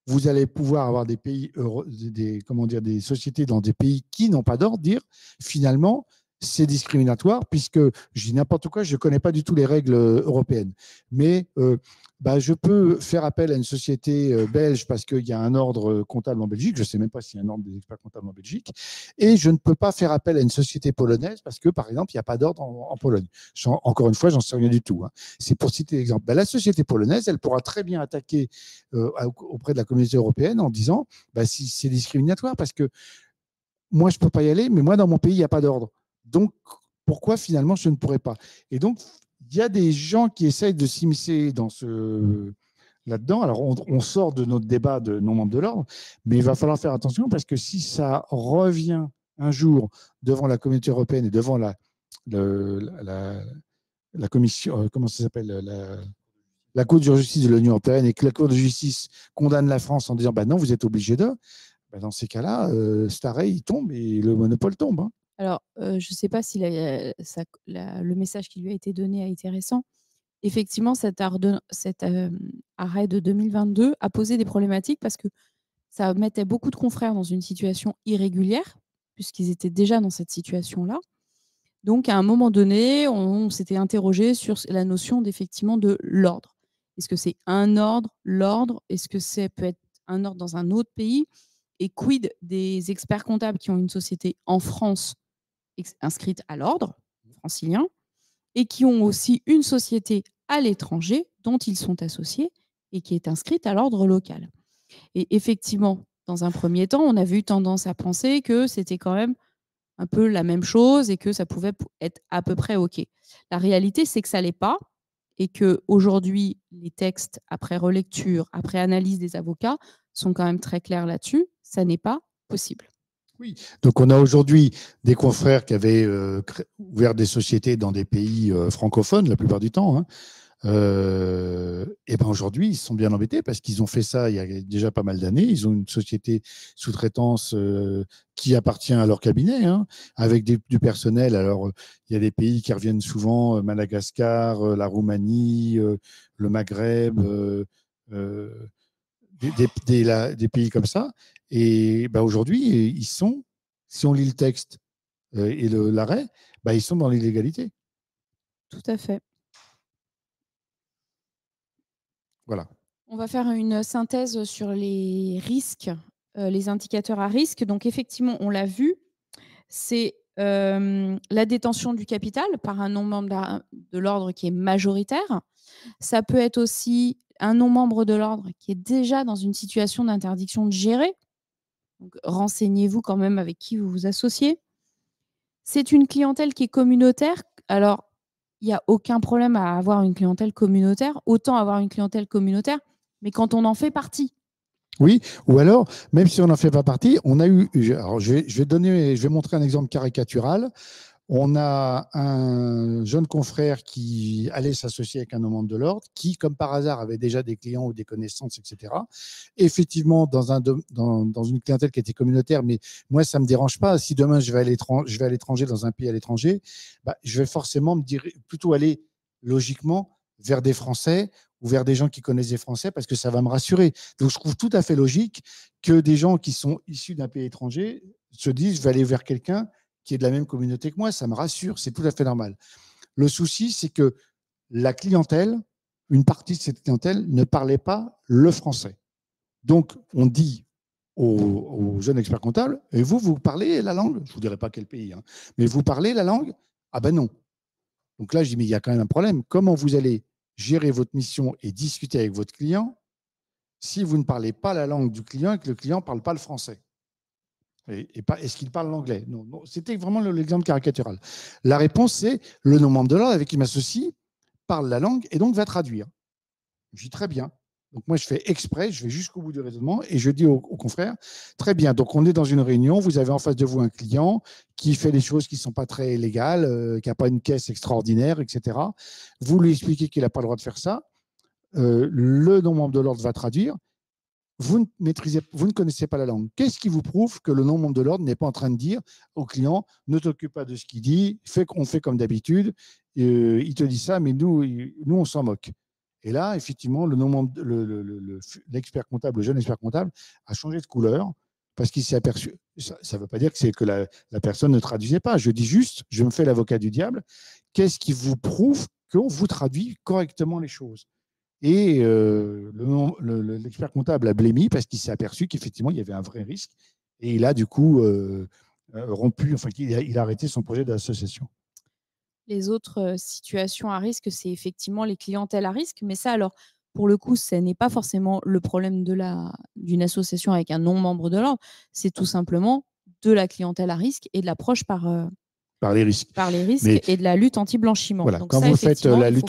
vous allez pouvoir avoir des pays, des sociétés dans des pays qui n'ont pas d'ordre, dire finalement, c'est discriminatoire, puisque je dis n'importe quoi, je ne connais pas du tout les règles européennes. Mais je peux faire appel à une société belge parce qu'il y a un ordre comptable en Belgique. Je ne sais même pas s'il y a un ordre des experts comptables en Belgique. Et je ne peux pas faire appel à une société polonaise parce que, par exemple, il n'y a pas d'ordre en Pologne. Encore une fois, j'en sais rien du tout. Hein. C'est pour citer l'exemple. La société polonaise, elle pourra très bien attaquer auprès de la communauté européenne en disant si c'est discriminatoire parce que moi, je ne peux pas y aller, mais moi, dans mon pays, il n'y a pas d'ordre. Donc, pourquoi finalement je ne pourrais pas ? Et donc, il y a des gens qui essayent de s'immiscer là-dedans. Alors, on sort de notre débat de non-membres de l'ordre, mais il va falloir faire attention parce que si ça revient un jour devant la communauté européenne et devant la commission, comment ça s'appelle, la Cour de justice de l'Union européenne, et que la Cour de justice condamne la France en disant non, vous êtes obligé de, dans ces cas-là, cet arrêt, il tombe et le monopole tombe. Hein. Alors, je ne sais pas si le message qui lui a été donné a été récent. Effectivement, cet arrêt de 2022 a posé des problématiques parce que ça mettait beaucoup de confrères dans une situation irrégulière, puisqu'ils étaient déjà dans cette situation-là. Donc, à un moment donné, on s'était interrogé sur la notion d'effectivement de l'ordre. Est-ce que c'est un ordre, l'ordre ? Est-ce que ça peut être un ordre dans un autre pays ? Et quid des experts comptables qui ont une société en France inscrite à l'ordre francilien et qui ont aussi une société à l'étranger dont ils sont associés et qui est inscrite à l'ordre local. Et effectivement, dans un premier temps, on avait eu tendance à penser que c'était quand même un peu la même chose et que ça pouvait être à peu près OK. La réalité, c'est que ça ne l'est pas et qu'aujourd'hui, les textes, après relecture, après analyse des avocats, sont quand même très clairs là-dessus. Ça n'est pas possible. Oui, donc on a aujourd'hui des confrères qui avaient ouvert des sociétés dans des pays francophones la plupart du temps, hein. Et ben aujourd'hui, ils sont bien embêtés parce qu'ils ont fait ça il y a déjà pas mal d'années. Ils ont une société sous-traitance qui appartient à leur cabinet, hein, avec du personnel. Alors, il y a des pays qui reviennent souvent, Madagascar, la Roumanie, le Maghreb, des pays comme ça. Et ben aujourd'hui, ils sont, si on lit le texte et l'arrêt, ben ils sont dans l'illégalité. Tout à fait. Voilà. On va faire une synthèse sur les risques, les indicateurs à risque. Donc effectivement, on l'a vu, c'est la détention du capital par un non-membre de l'ordre qui est majoritaire. Ça peut être aussi un non-membre de l'ordre qui est déjà dans une situation d'interdiction de gérer. Donc renseignez-vous quand même avec qui vous vous associez. C'est une clientèle qui est communautaire. Alors, il n'y a aucun problème à avoir une clientèle communautaire, autant avoir une clientèle communautaire, mais quand on en fait partie. Oui, ou alors, même si on n'en fait pas partie, on a eu. Alors je vais montrer un exemple caricatural. On a un jeune confrère qui allait s'associer avec un non membre de l'ordre, qui, comme par hasard, avait déjà des clients ou des connaissances, etc. Effectivement, dans une clientèle qui était communautaire, mais moi, ça ne me dérange pas. Si demain, je vais à l'étranger, dans un pays à l'étranger, bah, je vais forcément plutôt aller logiquement vers des Français ou vers des gens qui connaissent des Français parce que ça va me rassurer. Donc, je trouve tout à fait logique que des gens qui sont issus d'un pays étranger se disent, je vais aller vers quelqu'un qui est de la même communauté que moi, ça me rassure, c'est tout à fait normal. Le souci, c'est que la clientèle, une partie de cette clientèle ne parlait pas le français. Donc, on dit aux jeunes experts comptables, et vous parlez la langue? Je ne vous dirai pas quel pays, hein, mais vous parlez la langue? Ah ben non. Donc là, je dis, mais il y a quand même un problème. Comment vous allez gérer votre mission et discuter avec votre client si vous ne parlez pas la langue du client et que le client ne parle pas le français? Est-ce qu'il parle l'anglais? Non, non, c'était vraiment l'exemple caricatural. La réponse, c'est le non-membre de l'ordre avec qui je m'associe parle la langue et donc va traduire. Je dis très bien. Donc moi, je fais exprès, je vais jusqu'au bout du raisonnement et je dis aux confrères, très bien, donc on est dans une réunion, vous avez en face de vous un client qui fait des choses qui ne sont pas très légales, qui n'a pas une caisse extraordinaire, etc. Vous lui expliquez qu'il n'a pas le droit de faire ça. Le non-membre de l'ordre va traduire. Vous ne connaissez pas la langue. Qu'est-ce qui vous prouve que le non-membre de l'ordre n'est pas en train de dire au client, ne t'occupe pas de ce qu'il dit, on fait comme d'habitude, il te dit ça, mais nous on s'en moque. Et là, effectivement, l'expert comptable, le jeune expert comptable, a changé de couleur parce qu'il s'est aperçu. Ça ne veut pas dire que la personne ne traduisait pas. Je dis juste, je me fais l'avocat du diable. Qu'est-ce qui vous prouve qu'on vous traduit correctement les choses? Et l'expert comptable a blémi parce qu'il s'est aperçu qu'effectivement, il y avait un vrai risque. Et il a du coup rompu, enfin, il a arrêté son projet d'association. Les autres situations à risque, c'est effectivement les clientèles à risque. Mais ça, alors, pour le coup, ce n'est pas forcément le problème d'une association avec un non-membre de l'ordre. C'est tout simplement de la clientèle à risque et de l'approche par les risques. Par les risques et de la lutte anti-blanchiment. Voilà. Donc quand, ça, vous faites la lutte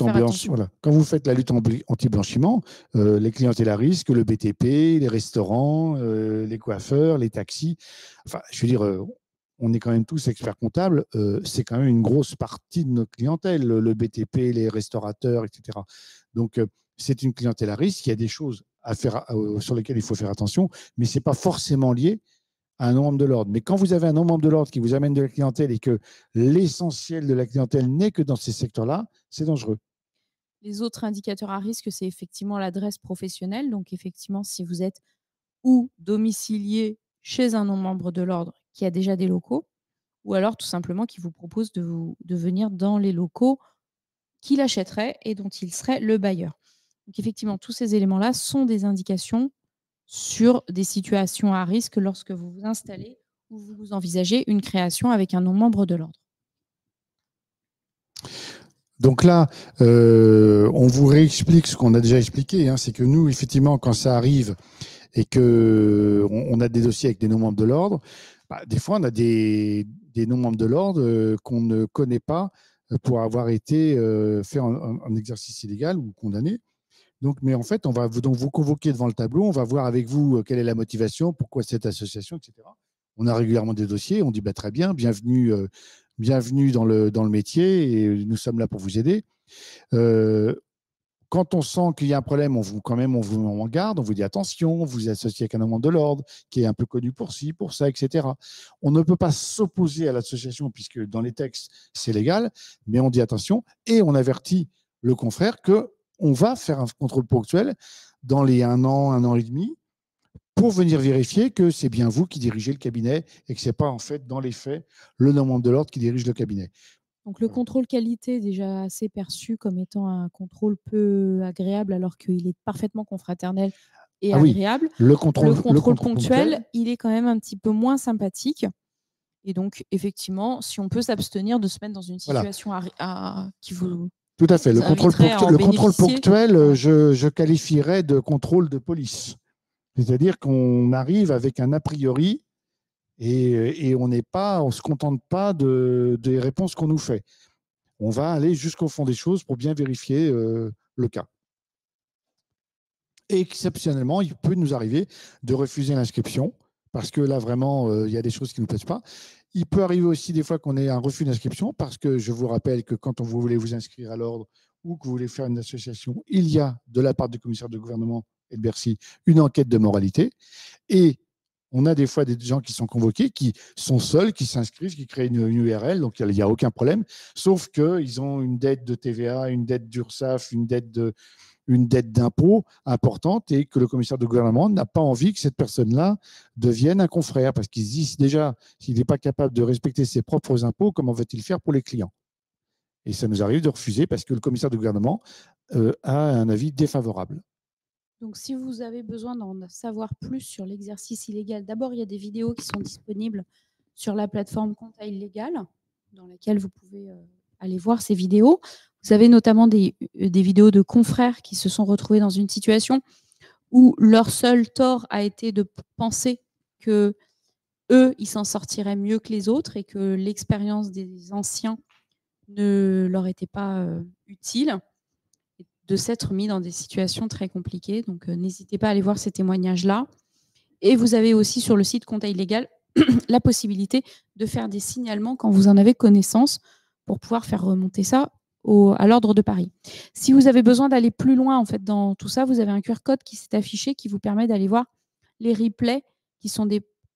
quand vous faites la lutte anti-blanchiment, les clientèles à risque, le BTP, les restaurants, les coiffeurs, les taxis, enfin, je veux dire, on est quand même tous experts comptables, c'est quand même une grosse partie de notre clientèle, le BTP, les restaurateurs, etc. Donc, c'est une clientèle à risque, il y a des choses à faire, sur lesquelles il faut faire attention, mais ce n'est pas forcément lié à un non-membre de l'ordre. Mais quand vous avez un non-membre de l'ordre qui vous amène de la clientèle et que l'essentiel de la clientèle n'est que dans ces secteurs-là, c'est dangereux. Les autres indicateurs à risque, c'est effectivement l'adresse professionnelle. Donc, effectivement, si vous êtes ou domicilié chez un non-membre de l'ordre qui a déjà des locaux, ou alors tout simplement qui vous propose de venir dans les locaux qu'il achèterait et dont il serait le bailleur. Donc, effectivement, tous ces éléments-là sont des indications sur des situations à risque lorsque vous vous installez ou vous envisagez une création avec un non-membre de l'ordre. Donc là, on vous réexplique ce qu'on a déjà expliqué, hein, c'est que nous, effectivement, quand ça arrive et qu'on a des dossiers avec des non-membres de l'ordre, des fois, on a des non-membres de l'ordre qu'on ne connaît pas pour avoir été fait en exercice illégal ou condamné. Donc, mais en fait, on va donc vous convoquer devant le tableau, on va voir avec vous quelle est la motivation, pourquoi cette association, etc. On a régulièrement des dossiers, on dit très bien, bienvenue dans le métier et nous sommes là pour vous aider. Quand on sent qu'il y a un problème, on vous met en garde, on vous dit attention, vous vous associez avec un membre de l'ordre qui est un peu connu pour ci, pour ça, etc. On ne peut pas s'opposer à l'association puisque dans les textes, c'est légal, mais on dit attention et on avertit le confrère qu'on va faire un contrôle ponctuel dans les un an et demi pour venir vérifier que c'est bien vous qui dirigez le cabinet et que ce n'est pas en fait dans les faits le non-membre de l'ordre qui dirige le cabinet. Donc, le contrôle qualité est déjà assez perçu comme étant un contrôle peu agréable alors qu'il est parfaitement confraternel et agréable. Oui. Le contrôle ponctuel, il est quand même un petit peu moins sympathique. Et donc, effectivement, si on peut s'abstenir de se mettre dans une situation qui vous... Tout à fait. Le contrôle ponctuel, je qualifierais de contrôle de police. C'est-à-dire qu'on arrive avec un a priori et on ne se contente pas des réponses qu'on nous fait. On va aller jusqu'au fond des choses pour bien vérifier le cas. Et exceptionnellement, il peut nous arriver de refuser l'inscription parce que là, vraiment, il y a des choses qui ne nous plaisent pas. Il peut arriver aussi des fois qu'on ait un refus d'inscription parce que je vous rappelle que quand vous voulez vous inscrire à l'ordre ou que vous voulez faire une association, il y a de la part du commissaire de gouvernement et de Bercy une enquête de moralité. Et on a des fois des gens qui sont convoqués, qui sont seuls, qui s'inscrivent, qui créent une URL, donc il n'y a aucun problème, sauf qu'ils ont une dette de TVA, une dette d'URSSAF, une dette d'impôt importante et que le commissaire de gouvernement n'a pas envie que cette personne-là devienne un confrère parce qu'ils se disent déjà, s'il n'est pas capable de respecter ses propres impôts, comment va-t-il faire pour les clients? Et ça nous arrive de refuser parce que le commissaire de gouvernement a un avis défavorable. Donc, si vous avez besoin d'en savoir plus sur l'exercice illégal, d'abord, il y a des vidéos qui sont disponibles sur la plateforme Compta Illégal, dans laquelle vous pouvez aller voir ces vidéos. Vous avez notamment des vidéos de confrères qui se sont retrouvés dans une situation où leur seul tort a été de penser que eux, ils s'en sortiraient mieux que les autres et que l'expérience des anciens ne leur était pas utile, de s'être mis dans des situations très compliquées. Donc, n'hésitez pas à aller voir ces témoignages-là. Et vous avez aussi sur le site Compta Illégal la possibilité de faire des signalements quand vous en avez connaissance pour pouvoir faire remonter ça à l'ordre de Paris. Si vous avez besoin d'aller plus loin en fait, dans tout ça, vous avez un QR code qui s'est affiché qui vous permet d'aller voir les replays qui sont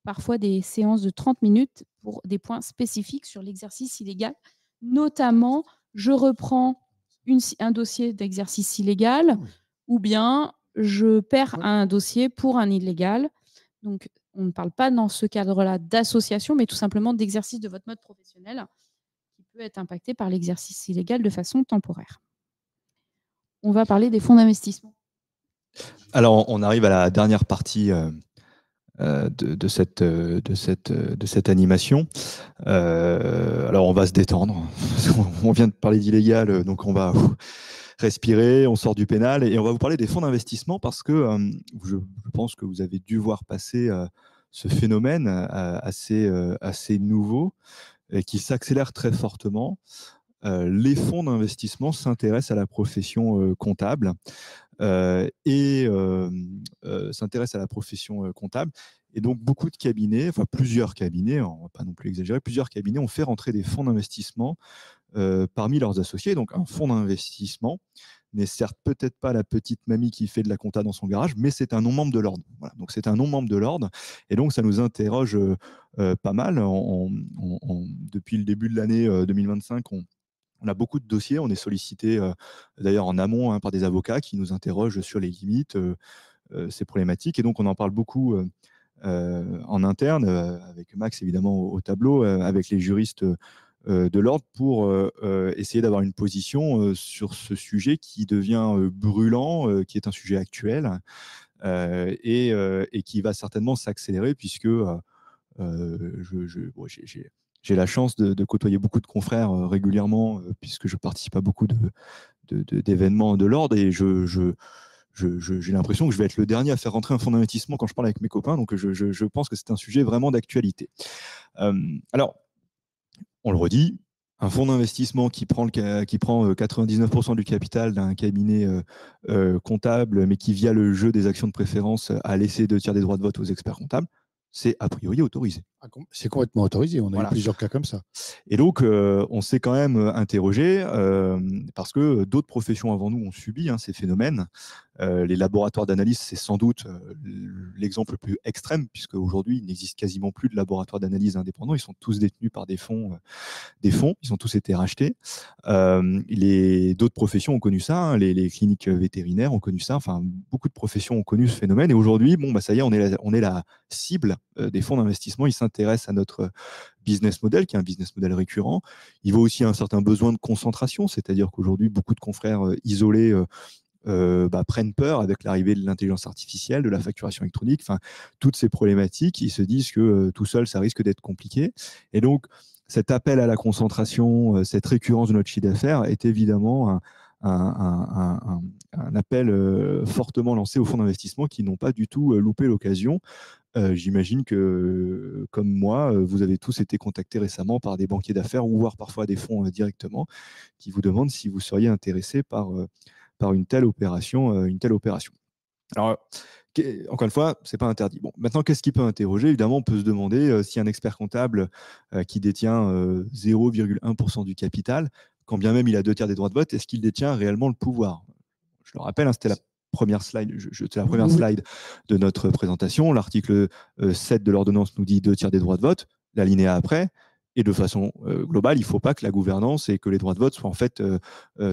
parfois des séances de 30 minutes pour des points spécifiques sur l'exercice illégal. Notamment, je reprends un dossier d'exercice illégal ou bien je perds un dossier pour un illégal. Donc, on ne parle pas dans ce cadre-là d'association, mais tout simplement d'exercice de votre mode professionnel qui peut être impacté par l'exercice illégal de façon temporaire. On va parler des fonds d'investissement. Alors, on arrive à la dernière partie de cette animation. Alors, on va se détendre. On vient de parler d'illégal, donc on va respirer, on sort du pénal et on va vous parler des fonds d'investissement parce que je pense que vous avez dû voir passer ce phénomène assez nouveau et qui s'accélère très fortement. Les fonds d'investissement s'intéressent à la profession comptable s'intéressent à la profession comptable. Et donc, beaucoup de cabinets, enfin plusieurs cabinets, on ne va pas non plus exagérer, plusieurs cabinets ont fait rentrer des fonds d'investissement parmi leurs associés. Donc, un fonds d'investissement n'est certes peut-être pas la petite mamie qui fait de la compta dans son garage, mais c'est un non-membre de l'ordre. Voilà. Donc, c'est un non-membre de l'ordre. Et donc, ça nous interroge pas mal. Depuis le début de l'année 2025, on a beaucoup de dossiers, on est sollicité d'ailleurs en amont par des avocats qui nous interrogent sur les limites, ces problématiques. Et donc, on en parle beaucoup en interne, avec Max évidemment au tableau, avec les juristes de l'ordre pour essayer d'avoir une position sur ce sujet qui devient brûlant, qui est un sujet actuel et qui va certainement s'accélérer puisque j'ai la chance de côtoyer beaucoup de confrères régulièrement puisque je participe à beaucoup d'événements de l'ordre et je j'ai l'impression que je vais être le dernier à faire rentrer un fonds d'investissement quand je parle avec mes copains, donc je pense que c'est un sujet vraiment d'actualité. Alors, on le redit, un fonds d'investissement qui prend 99% du capital d'un cabinet comptable, mais qui, via le jeu des actions de préférence, a laissé 2/3 des droits de vote aux experts comptables, c'est a priori autorisé. C'est complètement autorisé. On a eu plusieurs cas comme ça. Et donc, on s'est quand même interrogé parce que d'autres professions avant nous ont subi ces phénomènes. Les laboratoires d'analyse, c'est sans doute l'exemple le plus extrême, puisque aujourd'hui, il n'existe quasiment plus de laboratoires d'analyse indépendants. Ils sont tous détenus par des fonds. Ils ont tous été rachetés. D'autres professions ont connu ça. Les cliniques vétérinaires ont connu ça. Enfin, beaucoup de professions ont connu ce phénomène. Et aujourd'hui, ça y est, on est la cible des fonds d'investissement. Ils s'intéressent à notre business model, qui est un business model récurrent. Il voit aussi un certain besoin de concentration, c'est-à-dire qu'aujourd'hui, beaucoup de confrères isolés prennent peur avec l'arrivée de l'intelligence artificielle, de la facturation électronique, enfin, toutes ces problématiques. Ils se disent que tout seul, ça risque d'être compliqué. Et donc, cet appel à la concentration, cette récurrence de notre chiffre d'affaires est évidemment un appel fortement lancé aux fonds d'investissement qui n'ont pas du tout loupé l'occasion. J'imagine que, comme moi, vous avez tous été contactés récemment par des banquiers d'affaires ou voire parfois des fonds directement qui vous demandent si vous seriez intéressé par une telle opération. Alors, encore une fois, ce n'est pas interdit. Bon, maintenant, qu'est-ce qui peut interroger? Évidemment, on peut se demander si un expert comptable qui détient 0,1% du capital, quand bien même il a 2/3 des droits de vote, est-ce qu'il détient réellement le pouvoir? Je le rappelle, c'était la première slide, slide de notre présentation. L'article 7 de l'ordonnance nous dit 2/3 des droits de vote. L'alinéa après. Et de façon globale, il ne faut pas que la gouvernance et que les droits de vote soient en fait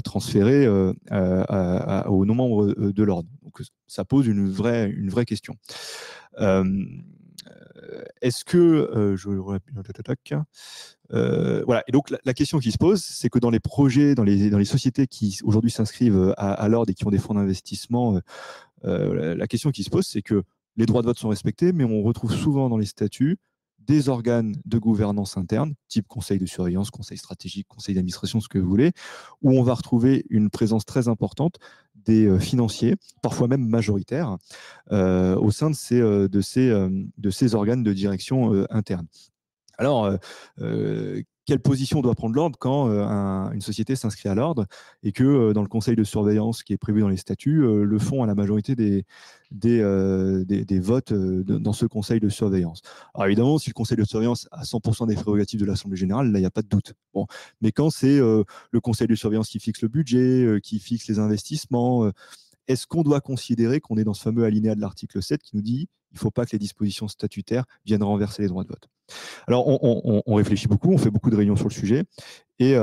transférés aux non-membres de l'ordre. Donc, ça pose une vraie question. Est-ce que voilà. Et donc la question qui se pose, c'est que dans les projets, dans les sociétés qui aujourd'hui s'inscrivent à l'ordre et qui ont des fonds d'investissement, la question qui se pose, c'est que les droits de vote sont respectés, mais on retrouve souvent dans les statuts des organes de gouvernance interne, type conseil de surveillance, conseil stratégique, conseil d'administration, ce que vous voulez, où on va retrouver une présence très importante des financiers, parfois même majoritaires, au sein de ces organes de direction interne. Alors, quelle position doit prendre l'ordre quand une société s'inscrit à l'ordre et que dans le conseil de surveillance qui est prévu dans les statuts, le fonds a la majorité des votes dans ce conseil de surveillance. Alors évidemment, si le conseil de surveillance a 100% des prérogatives de l'Assemblée générale, là, il n'y a pas de doute. Bon. Mais quand c'est le conseil de surveillance qui fixe le budget, qui fixe les investissements, est-ce qu'on doit considérer qu'on est dans ce fameux alinéa de l'article 7 qui nous dit qu'il ne faut pas que les dispositions statutaires viennent renverser les droits de vote? Alors, on réfléchit beaucoup, on fait beaucoup de réunions sur le sujet et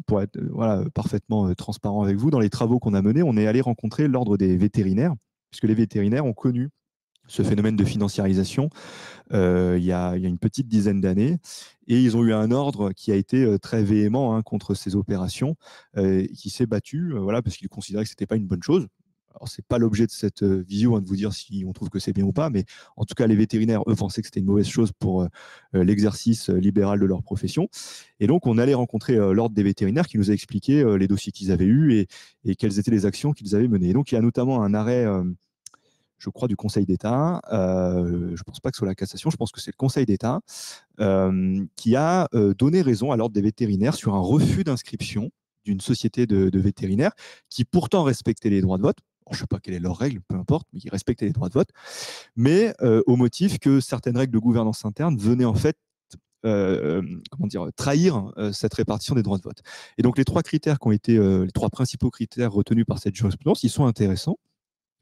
pour être parfaitement transparent avec vous, dans les travaux qu'on a menés, on est allé rencontrer l'ordre des vétérinaires, puisque les vétérinaires ont connu ce phénomène de financiarisation il y a une petite dizaine d'années. Et ils ont eu un ordre qui a été très véhément contre ces opérations, qui s'est battu parce qu'ils considéraient que ce n'était pas une bonne chose. Alors, ce n'est pas l'objet de cette visio de vous dire si on trouve que c'est bien ou pas, mais en tout cas, les vétérinaires, eux, pensaient que c'était une mauvaise chose pour l'exercice libéral de leur profession. Et donc, on allait rencontrer l'ordre des vétérinaires qui nous a expliqué les dossiers qu'ils avaient eus et quelles étaient les actions qu'ils avaient menées. Et donc, il y a notamment un arrêt je crois, du Conseil d'État. Je ne pense pas que ce soit la cassation, je pense que c'est le Conseil d'État qui a donné raison à l'ordre des vétérinaires sur un refus d'inscription d'une société de vétérinaires qui pourtant respectait les droits de vote. Je ne sais pas quelle est leur règle, peu importe, mais qui respectait les droits de vote, mais au motif que certaines règles de gouvernance interne venaient en fait trahir cette répartition des droits de vote. Et donc les trois critères qui ont été les trois principaux critères retenus par cette jurisprudence, ils sont intéressants.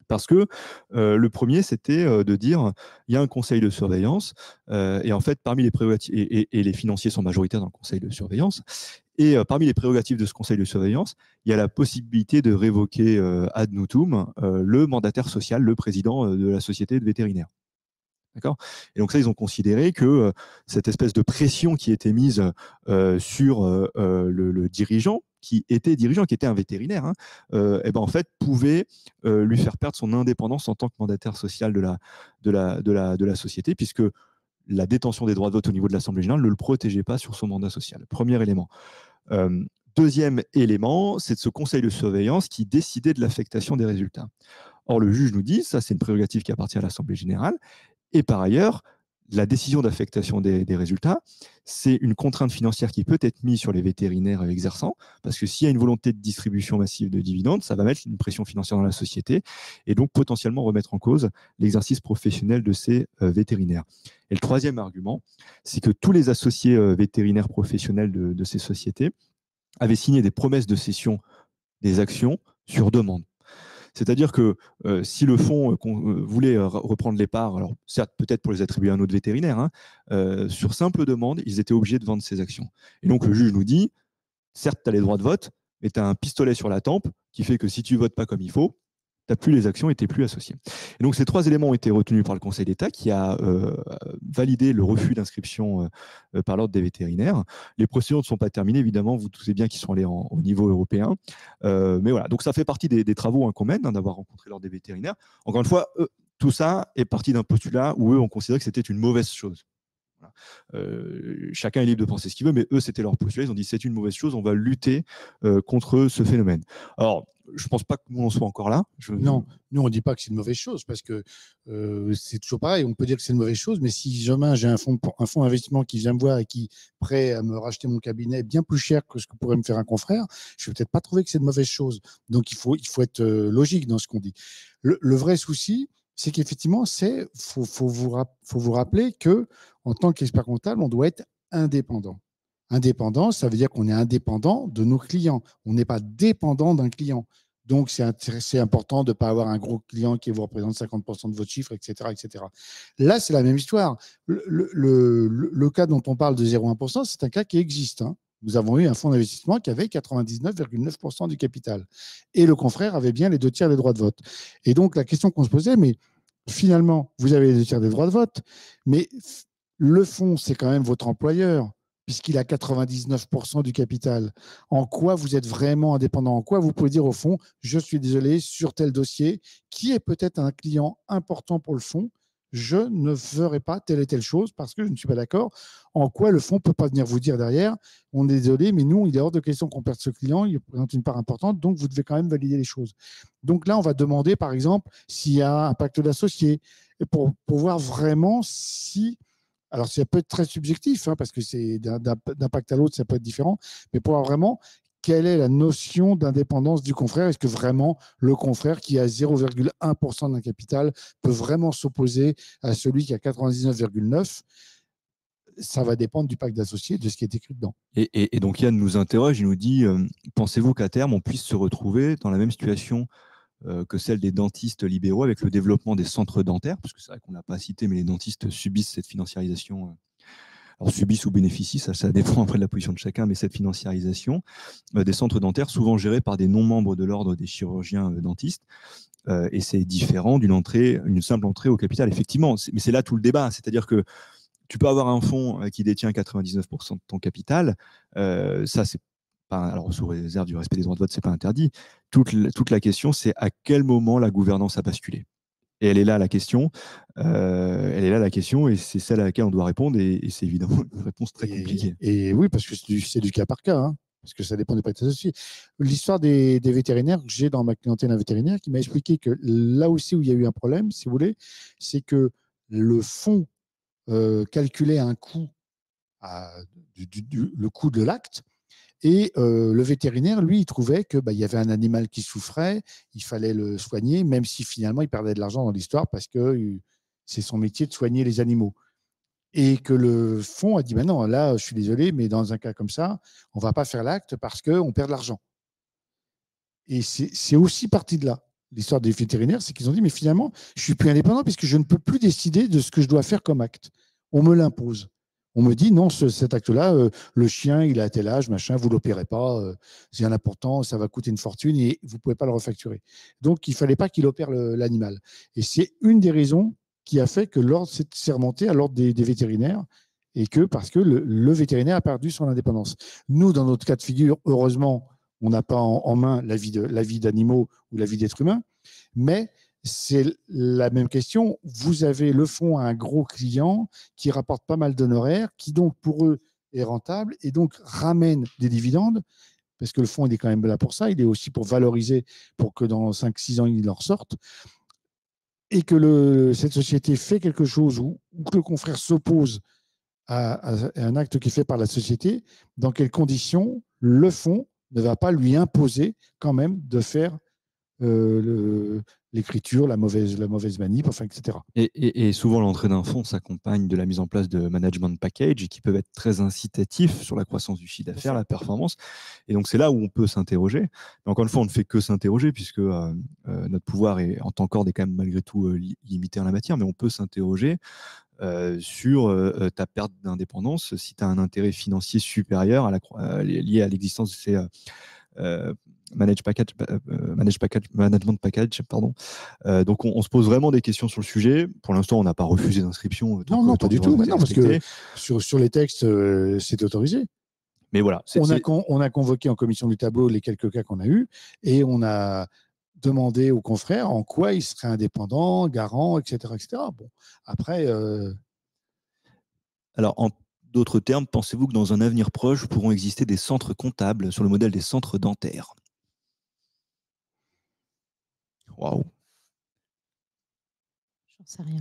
Parce que le premier, c'était de dire il y a un conseil de surveillance et en fait, parmi les prérogatives, et les financiers sont majoritaires dans le conseil de surveillance, et parmi les prérogatives de ce conseil de surveillance, il y a la possibilité de révoquer ad nutum le mandataire social, le président de la société de vétérinaires. D'accord ? Et donc ça, ils ont considéré que cette espèce de pression qui était mise sur le dirigeant, qui était un vétérinaire, en fait, pouvait lui faire perdre son indépendance en tant que mandataire social de la société, puisque la détention des droits de vote au niveau de l'Assemblée générale ne le protégeait pas sur son mandat social. Premier élément. Deuxième élément, c'est de ce conseil de surveillance qui décidait de l'affectation des résultats. Or, le juge nous dit, ça c'est une prérogative qui appartient à l'Assemblée générale, et par ailleurs, la décision d'affectation des résultats, c'est une contrainte financière qui peut être mise sur les vétérinaires exerçants, parce que s'il y a une volonté de distribution massive de dividendes, ça va mettre une pression financière dans la société, et donc potentiellement remettre en cause l'exercice professionnel de ces vétérinaires. Et le troisième argument, c'est que tous les associés vétérinaires professionnels de ces sociétés avaient signé des promesses de cession des actions sur demande. C'est-à-dire que si le fonds voulait reprendre les parts, alors certes peut-être pour les attribuer à un autre vétérinaire, hein, sur simple demande, ils étaient obligés de vendre ces actions. Et donc le juge nous dit, certes tu as les droits de vote, mais tu as un pistolet sur la tempe qui fait que si tu ne votes pas comme il faut, tu n'as plus les actions et tu n'es plus associé. Et donc ces trois éléments ont été retenus par le Conseil d'État qui a validé le refus d'inscription par l'ordre des vétérinaires. Les procédures ne sont pas terminées, évidemment, vous savez bien qu'ils sont allés au niveau européen. Mais voilà, donc ça fait partie des travaux qu'on mène, d'avoir rencontré l'ordre des vétérinaires. Encore une fois, tout ça est parti d'un postulat où eux ont considéré que c'était une mauvaise chose. Chacun est libre de penser ce qu'il veut, mais eux, c'était leur postulat. Ils ont dit c'est une mauvaise chose, on va lutter contre ce phénomène. Alors, je ne pense pas que nous en soit encore là. Non, nous, on ne dit pas que c'est une mauvaise chose parce que c'est toujours pareil. On peut dire que c'est une mauvaise chose, mais si demain j'ai un fonds d'investissement qui vient me voir et qui est prêt à me racheter mon cabinet bien plus cher que ce que pourrait me faire un confrère, je ne vais peut-être pas trouver que c'est une mauvaise chose. Donc, il faut être logique dans ce qu'on dit. Le vrai souci, c'est qu'effectivement, faut vous rappeler que en tant qu'expert comptable, on doit être indépendant. Indépendant, ça veut dire qu'on est indépendant de nos clients. On n'est pas dépendant d'un client. Donc, c'est important de ne pas avoir un gros client qui vous représente 50% de votre chiffre, etc., etc. Là, c'est la même histoire. Le cas dont on parle de 0,1%, c'est un cas qui existe. Hein. Nous avons eu un fonds d'investissement qui avait 99,9% du capital. Et le confrère avait bien les 2/3 des droits de vote. Et donc, la question qu'on se posait, mais finalement, vous avez les 2/3 des droits de vote, mais le fonds, c'est quand même votre employeur, puisqu'il a 99% du capital. En quoi vous êtes vraiment indépendant? En quoi vous pouvez dire au fond, je suis désolé, sur tel dossier, qui est peut-être un client important pour le fonds, je ne ferai pas telle et telle chose parce que je ne suis pas d'accord. En quoi le fonds ne peut pas venir vous dire derrière, on est désolé, mais nous, il est hors de question qu'on perde ce client, il représente une part importante, donc vous devez quand même valider les choses. Donc là, on va demander, par exemple, s'il y a un pacte d'associés, pour voir vraiment si… Alors, ça peut être très subjectif, hein, parce que c'est d'un pacte à l'autre, ça peut être différent, mais pour voir vraiment quelle est la notion d'indépendance du confrère. Est-ce que vraiment le confrère qui a 0,1% d'un capital peut vraiment s'opposer à celui qui a 99,9%? Ça va dépendre du pacte d'associés, de ce qui est écrit dedans. Et donc Yann nous interroge, il nous dit pensez-vous qu'à terme, on puisse se retrouver dans la même situation que celle des dentistes libéraux avec le développement des centres dentaires, parce que c'est vrai qu'on n'a pas cité, mais les dentistes subissent cette financiarisation. Alors subissent ou bénéficient, ça dépend après de la position de chacun, mais cette financiarisation des centres dentaires, souvent gérés par des non-membres de l'ordre des chirurgiens dentistes, et c'est différent une simple entrée au capital, effectivement. Mais c'est là tout le débat, c'est-à-dire que tu peux avoir un fonds qui détient 99% de ton capital, ça c'est pas, alors sous réserve du respect des droits de vote, c'est pas interdit. Toute la question, c'est à quel moment la gouvernance a basculé. Et elle est là la question. Et c'est celle à laquelle on doit répondre. Et c'est évidemment une réponse très compliquée. Et oui, parce que c'est du cas par cas, hein, parce que ça dépend des pactes associés. L'histoire des vétérinaires, j'ai dans ma clientèle un vétérinaire qui m'a expliqué que là aussi où il y a eu un problème, si vous voulez, c'est que le fonds calculait un coût, le coût de l'acte. Et le vétérinaire, lui, il trouvait qu'il y avait un animal qui souffrait, il fallait le soigner, même si finalement il perdait de l'argent dans l'histoire parce que c'est son métier de soigner les animaux. Et que le fonds a dit ben non, là, je suis désolé, mais dans un cas comme ça, on ne va pas faire l'acte parce qu'on perd de l'argent. Et c'est aussi parti de là. L'histoire des vétérinaires, c'est qu'ils ont dit mais finalement, je ne suis plus indépendant puisque je ne peux plus décider de ce que je dois faire comme acte. On me l'impose. On me dit non, cet acte-là, le chien, il a tel âge, machin, vous ne l'opérez pas, c'est un important, ça va coûter une fortune et vous ne pouvez pas le refacturer. Donc, il ne fallait pas qu'il opère l'animal. Et c'est une des raisons qui a fait que l'ordre s'est remonté à l'ordre des vétérinaires et parce que le vétérinaire a perdu son indépendance. Nous, dans notre cas de figure, heureusement, on n'a pas en main la vie d'animaux ou la vie d'êtres humains, mais c'est la même question. Vous avez le fonds à un gros client qui rapporte pas mal d'honoraires, qui donc pour eux est rentable et donc ramène des dividendes. parce que le fonds, il est quand même là pour ça. Il est aussi pour valoriser, pour que dans 5-6 ans, il en ressorte. Et que cette société fait quelque chose ou que le confrère s'oppose à un acte qui est fait par la société, dans quelles conditions le fonds ne va pas lui imposer quand même de faire l'écriture, la mauvaise manip, enfin, etc. Et souvent, l'entrée d'un fonds s'accompagne de la mise en place de management package qui peuvent être très incitatifs sur la croissance du chiffre d'affaires, la performance. Et donc, c'est là où on peut s'interroger. Mais encore une fois, on ne fait que s'interroger puisque notre pouvoir est, en tant qu'ordre est quand même malgré tout limité en la matière, mais on peut s'interroger sur ta perte d'indépendance si tu as un intérêt financier supérieur lié à l'existence de ces management package, pardon. Donc on se pose vraiment des questions sur le sujet. Pour l'instant, on n'a pas refusé d'inscription. Non, pas du tout. Mais non, parce que sur les textes, c'est autorisé. Mais voilà. On a convoqué en commission du tableau les quelques cas qu'on a eus et on a demandé aux confrères en quoi ils seraient indépendants, garants, etc. etc. Bon, après. Alors, en d'autres termes, pensez-vous que dans un avenir proche pourront exister des centres comptables sur le modèle des centres dentaires? Waouh! J'en sais rien.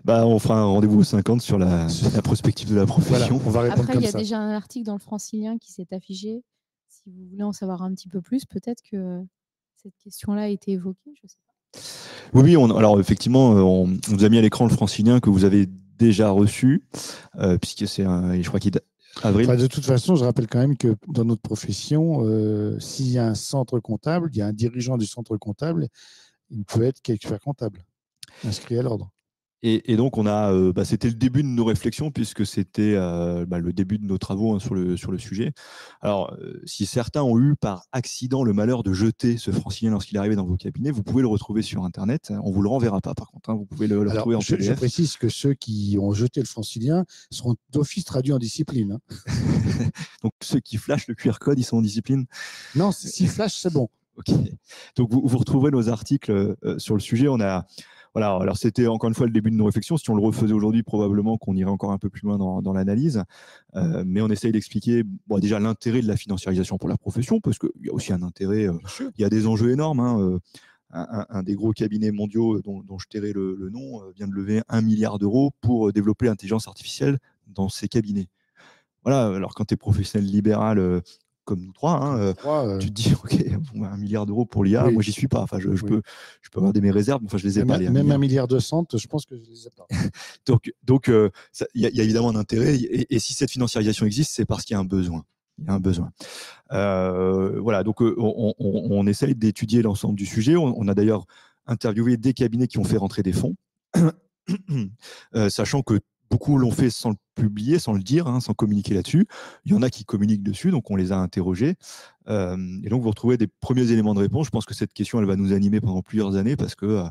On fera un rendez-vous aux 50 sur la prospective de la profession. Voilà, on va répondre Après, comme il y a ça. déjà un article dans le Francilien qui s'est affiché. Si vous voulez en savoir un petit peu plus, peut-être que cette question-là a été évoquée, je ne sais pas. Oui, alors effectivement, on vous a mis à l'écran le Francilien que vous avez déjà reçu, puisque je crois qu'il est avril. Enfin, de toute façon, je rappelle quand même que dans notre profession, s'il y a un centre comptable, il y a un dirigeant du centre comptable, il peut être qu'expert comptable, inscrit à l'ordre. Et donc, c'était le début de nos réflexions, puisque c'était le début de nos travaux sur le sujet. Alors, si certains ont eu par accident le malheur de jeter ce Francilien lorsqu'il est arrivé dans vos cabinets, vous pouvez le retrouver sur Internet. On ne vous le renverra pas, par contre. Vous pouvez le retrouver en PDF. Je précise que ceux qui ont jeté le Francilien seront d'office traduits en discipline. Donc, ceux qui flashent le QR code, ils sont en discipline? Non, si flash, c'est bon. Ok. Donc, vous retrouverez nos articles sur le sujet. Voilà, alors c'était encore une fois le début de nos réflexions. Si on le refaisait aujourd'hui, probablement qu'on irait encore un peu plus loin dans l'analyse. Mais on essaye d'expliquer déjà l'intérêt de la financiarisation pour la profession, parce qu'il y a aussi un intérêt, il y a des enjeux énormes. Un des gros cabinets mondiaux dont je tairai le nom vient de lever 1 milliard d'euros pour développer l'intelligence artificielle dans ses cabinets. Voilà, alors quand tu es professionnel libéral comme nous trois, tu te dis, OK, 1 milliard d'euros pour l'IA, oui. Moi, j'y suis pas. Enfin, je peux avoir mes réserves, enfin, je les ai pas. Même 1 milliard de cents, je pense que je les ai pas. donc, il y a évidemment un intérêt. Et si cette financiarisation existe, c'est parce qu'il y a un besoin. Il y a un besoin. Voilà, donc on essaye d'étudier l'ensemble du sujet. On a d'ailleurs interviewé des cabinets qui ont fait rentrer des fonds, sachant que beaucoup l'ont fait sans le publier, sans le dire, sans communiquer là-dessus. Il y en a qui communiquent dessus, donc on les a interrogés. Et donc vous retrouvez des premiers éléments de réponse. Je pense que cette question, elle va nous animer pendant plusieurs années parce que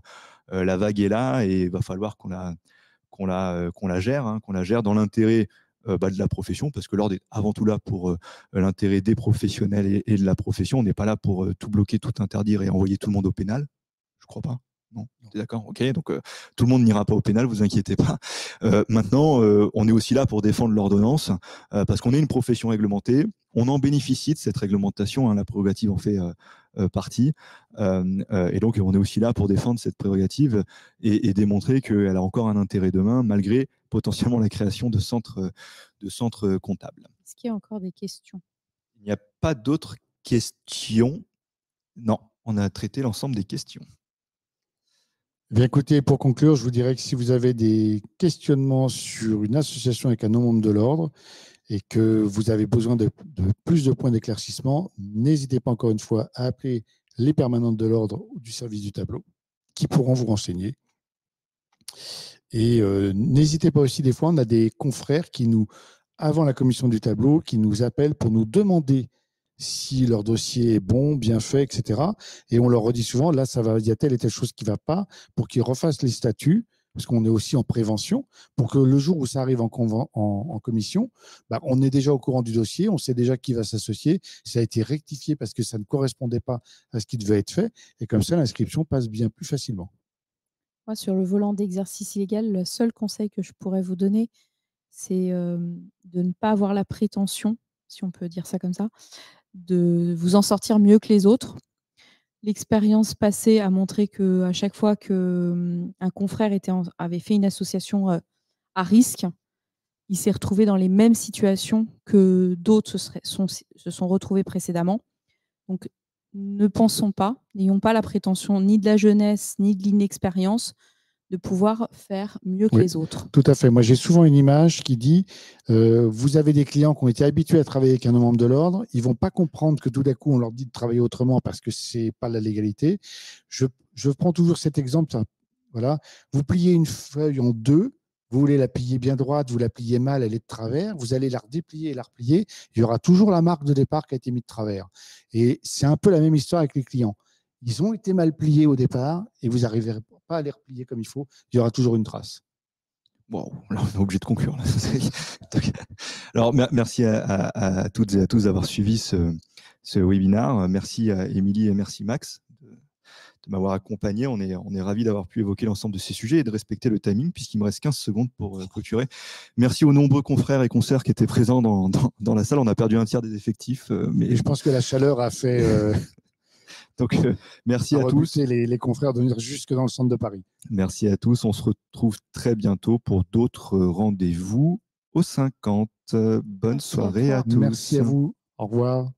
la vague est là et il va falloir qu'on la gère dans l'intérêt de la profession, parce que l'ordre est avant tout là pour l'intérêt des professionnels et de la profession. On n'est pas là pour tout bloquer, tout interdire et envoyer tout le monde au pénal. Je crois pas. Non, t'es d'accord? Ok, donc tout le monde n'ira pas au pénal, vous inquiétez pas. Maintenant, on est aussi là pour défendre l'ordonnance, parce qu'on est une profession réglementée, on en bénéficie de cette réglementation, la prérogative en fait partie, et donc on est aussi là pour défendre cette prérogative et démontrer qu'elle a encore un intérêt demain, malgré potentiellement la création de centres comptables. Est-ce qu'il y a encore des questions? Il n'y a pas d'autres questions? Non, on a traité l'ensemble des questions. Bien, écoutez, pour conclure, je vous dirais que si vous avez des questionnements sur une association avec un non-membre de l'ordre et que vous avez besoin de plus de points d'éclaircissement, n'hésitez pas encore une fois à appeler les permanentes de l'ordre ou du service du tableau qui pourront vous renseigner. Et n'hésitez pas aussi, des fois, on a des confrères qui avant la commission du tableau, qui nous appellent pour nous demander si leur dossier est bon, bien fait, etc. Et on leur redit souvent, là, il y a telle et telle chose qui ne va pas, pour qu'ils refassent les statuts, parce qu'on est aussi en prévention, pour que le jour où ça arrive en commission, on est déjà au courant du dossier, on sait déjà qui va s'associer, ça a été rectifié parce que ça ne correspondait pas à ce qui devait être fait, et comme ça, l'inscription passe bien plus facilement. Moi, sur le volant d'exercice illégal, le seul conseil que je pourrais vous donner, c'est de ne pas avoir la prétention si on peut dire ça comme ça, de vous en sortir mieux que les autres. L'expérience passée a montré qu'à chaque fois qu'un confrère avait fait une association à risque, il s'est retrouvé dans les mêmes situations que d'autres se sont retrouvés précédemment. Donc, ne pensons pas, n'ayons pas la prétention ni de la jeunesse, ni de l'inexpérience de pouvoir faire mieux que les autres. Tout à fait. Moi, j'ai souvent une image qui dit vous avez des clients qui ont été habitués à travailler avec un membre de l'ordre, ils ne vont pas comprendre que tout d'un coup, on leur dit de travailler autrement parce que ce n'est pas la légalité. Je prends toujours cet exemple. Voilà. Vous pliez une feuille en deux, vous voulez la plier bien droite, vous la pliez mal, elle est de travers, vous allez la redéplier et la replier, il y aura toujours la marque de départ qui a été mise de travers. Et c'est un peu la même histoire avec les clients. Ils ont été mal pliés au départ et vous n'arriverez pas à les replier comme il faut. Il y aura toujours une trace. Wow, là, on est obligé de conclure. Là. Alors, merci à toutes et à tous d'avoir suivi ce webinaire. Merci à Émilie et merci Max de m'avoir accompagné. On est ravis d'avoir pu évoquer l'ensemble de ces sujets et de respecter le timing puisqu'il me reste 15 secondes pour clôturer. Merci aux nombreux confrères et consoeurs qui étaient présents dans la salle. On a perdu un tiers des effectifs. Mais et je pense que la chaleur a fait... Donc, merci à tous. Les confrères de venir jusque dans le centre de Paris. Merci à tous. On se retrouve très bientôt pour d'autres rendez-vous aux 50. Bonne soirée à tous. Merci à vous. Au revoir.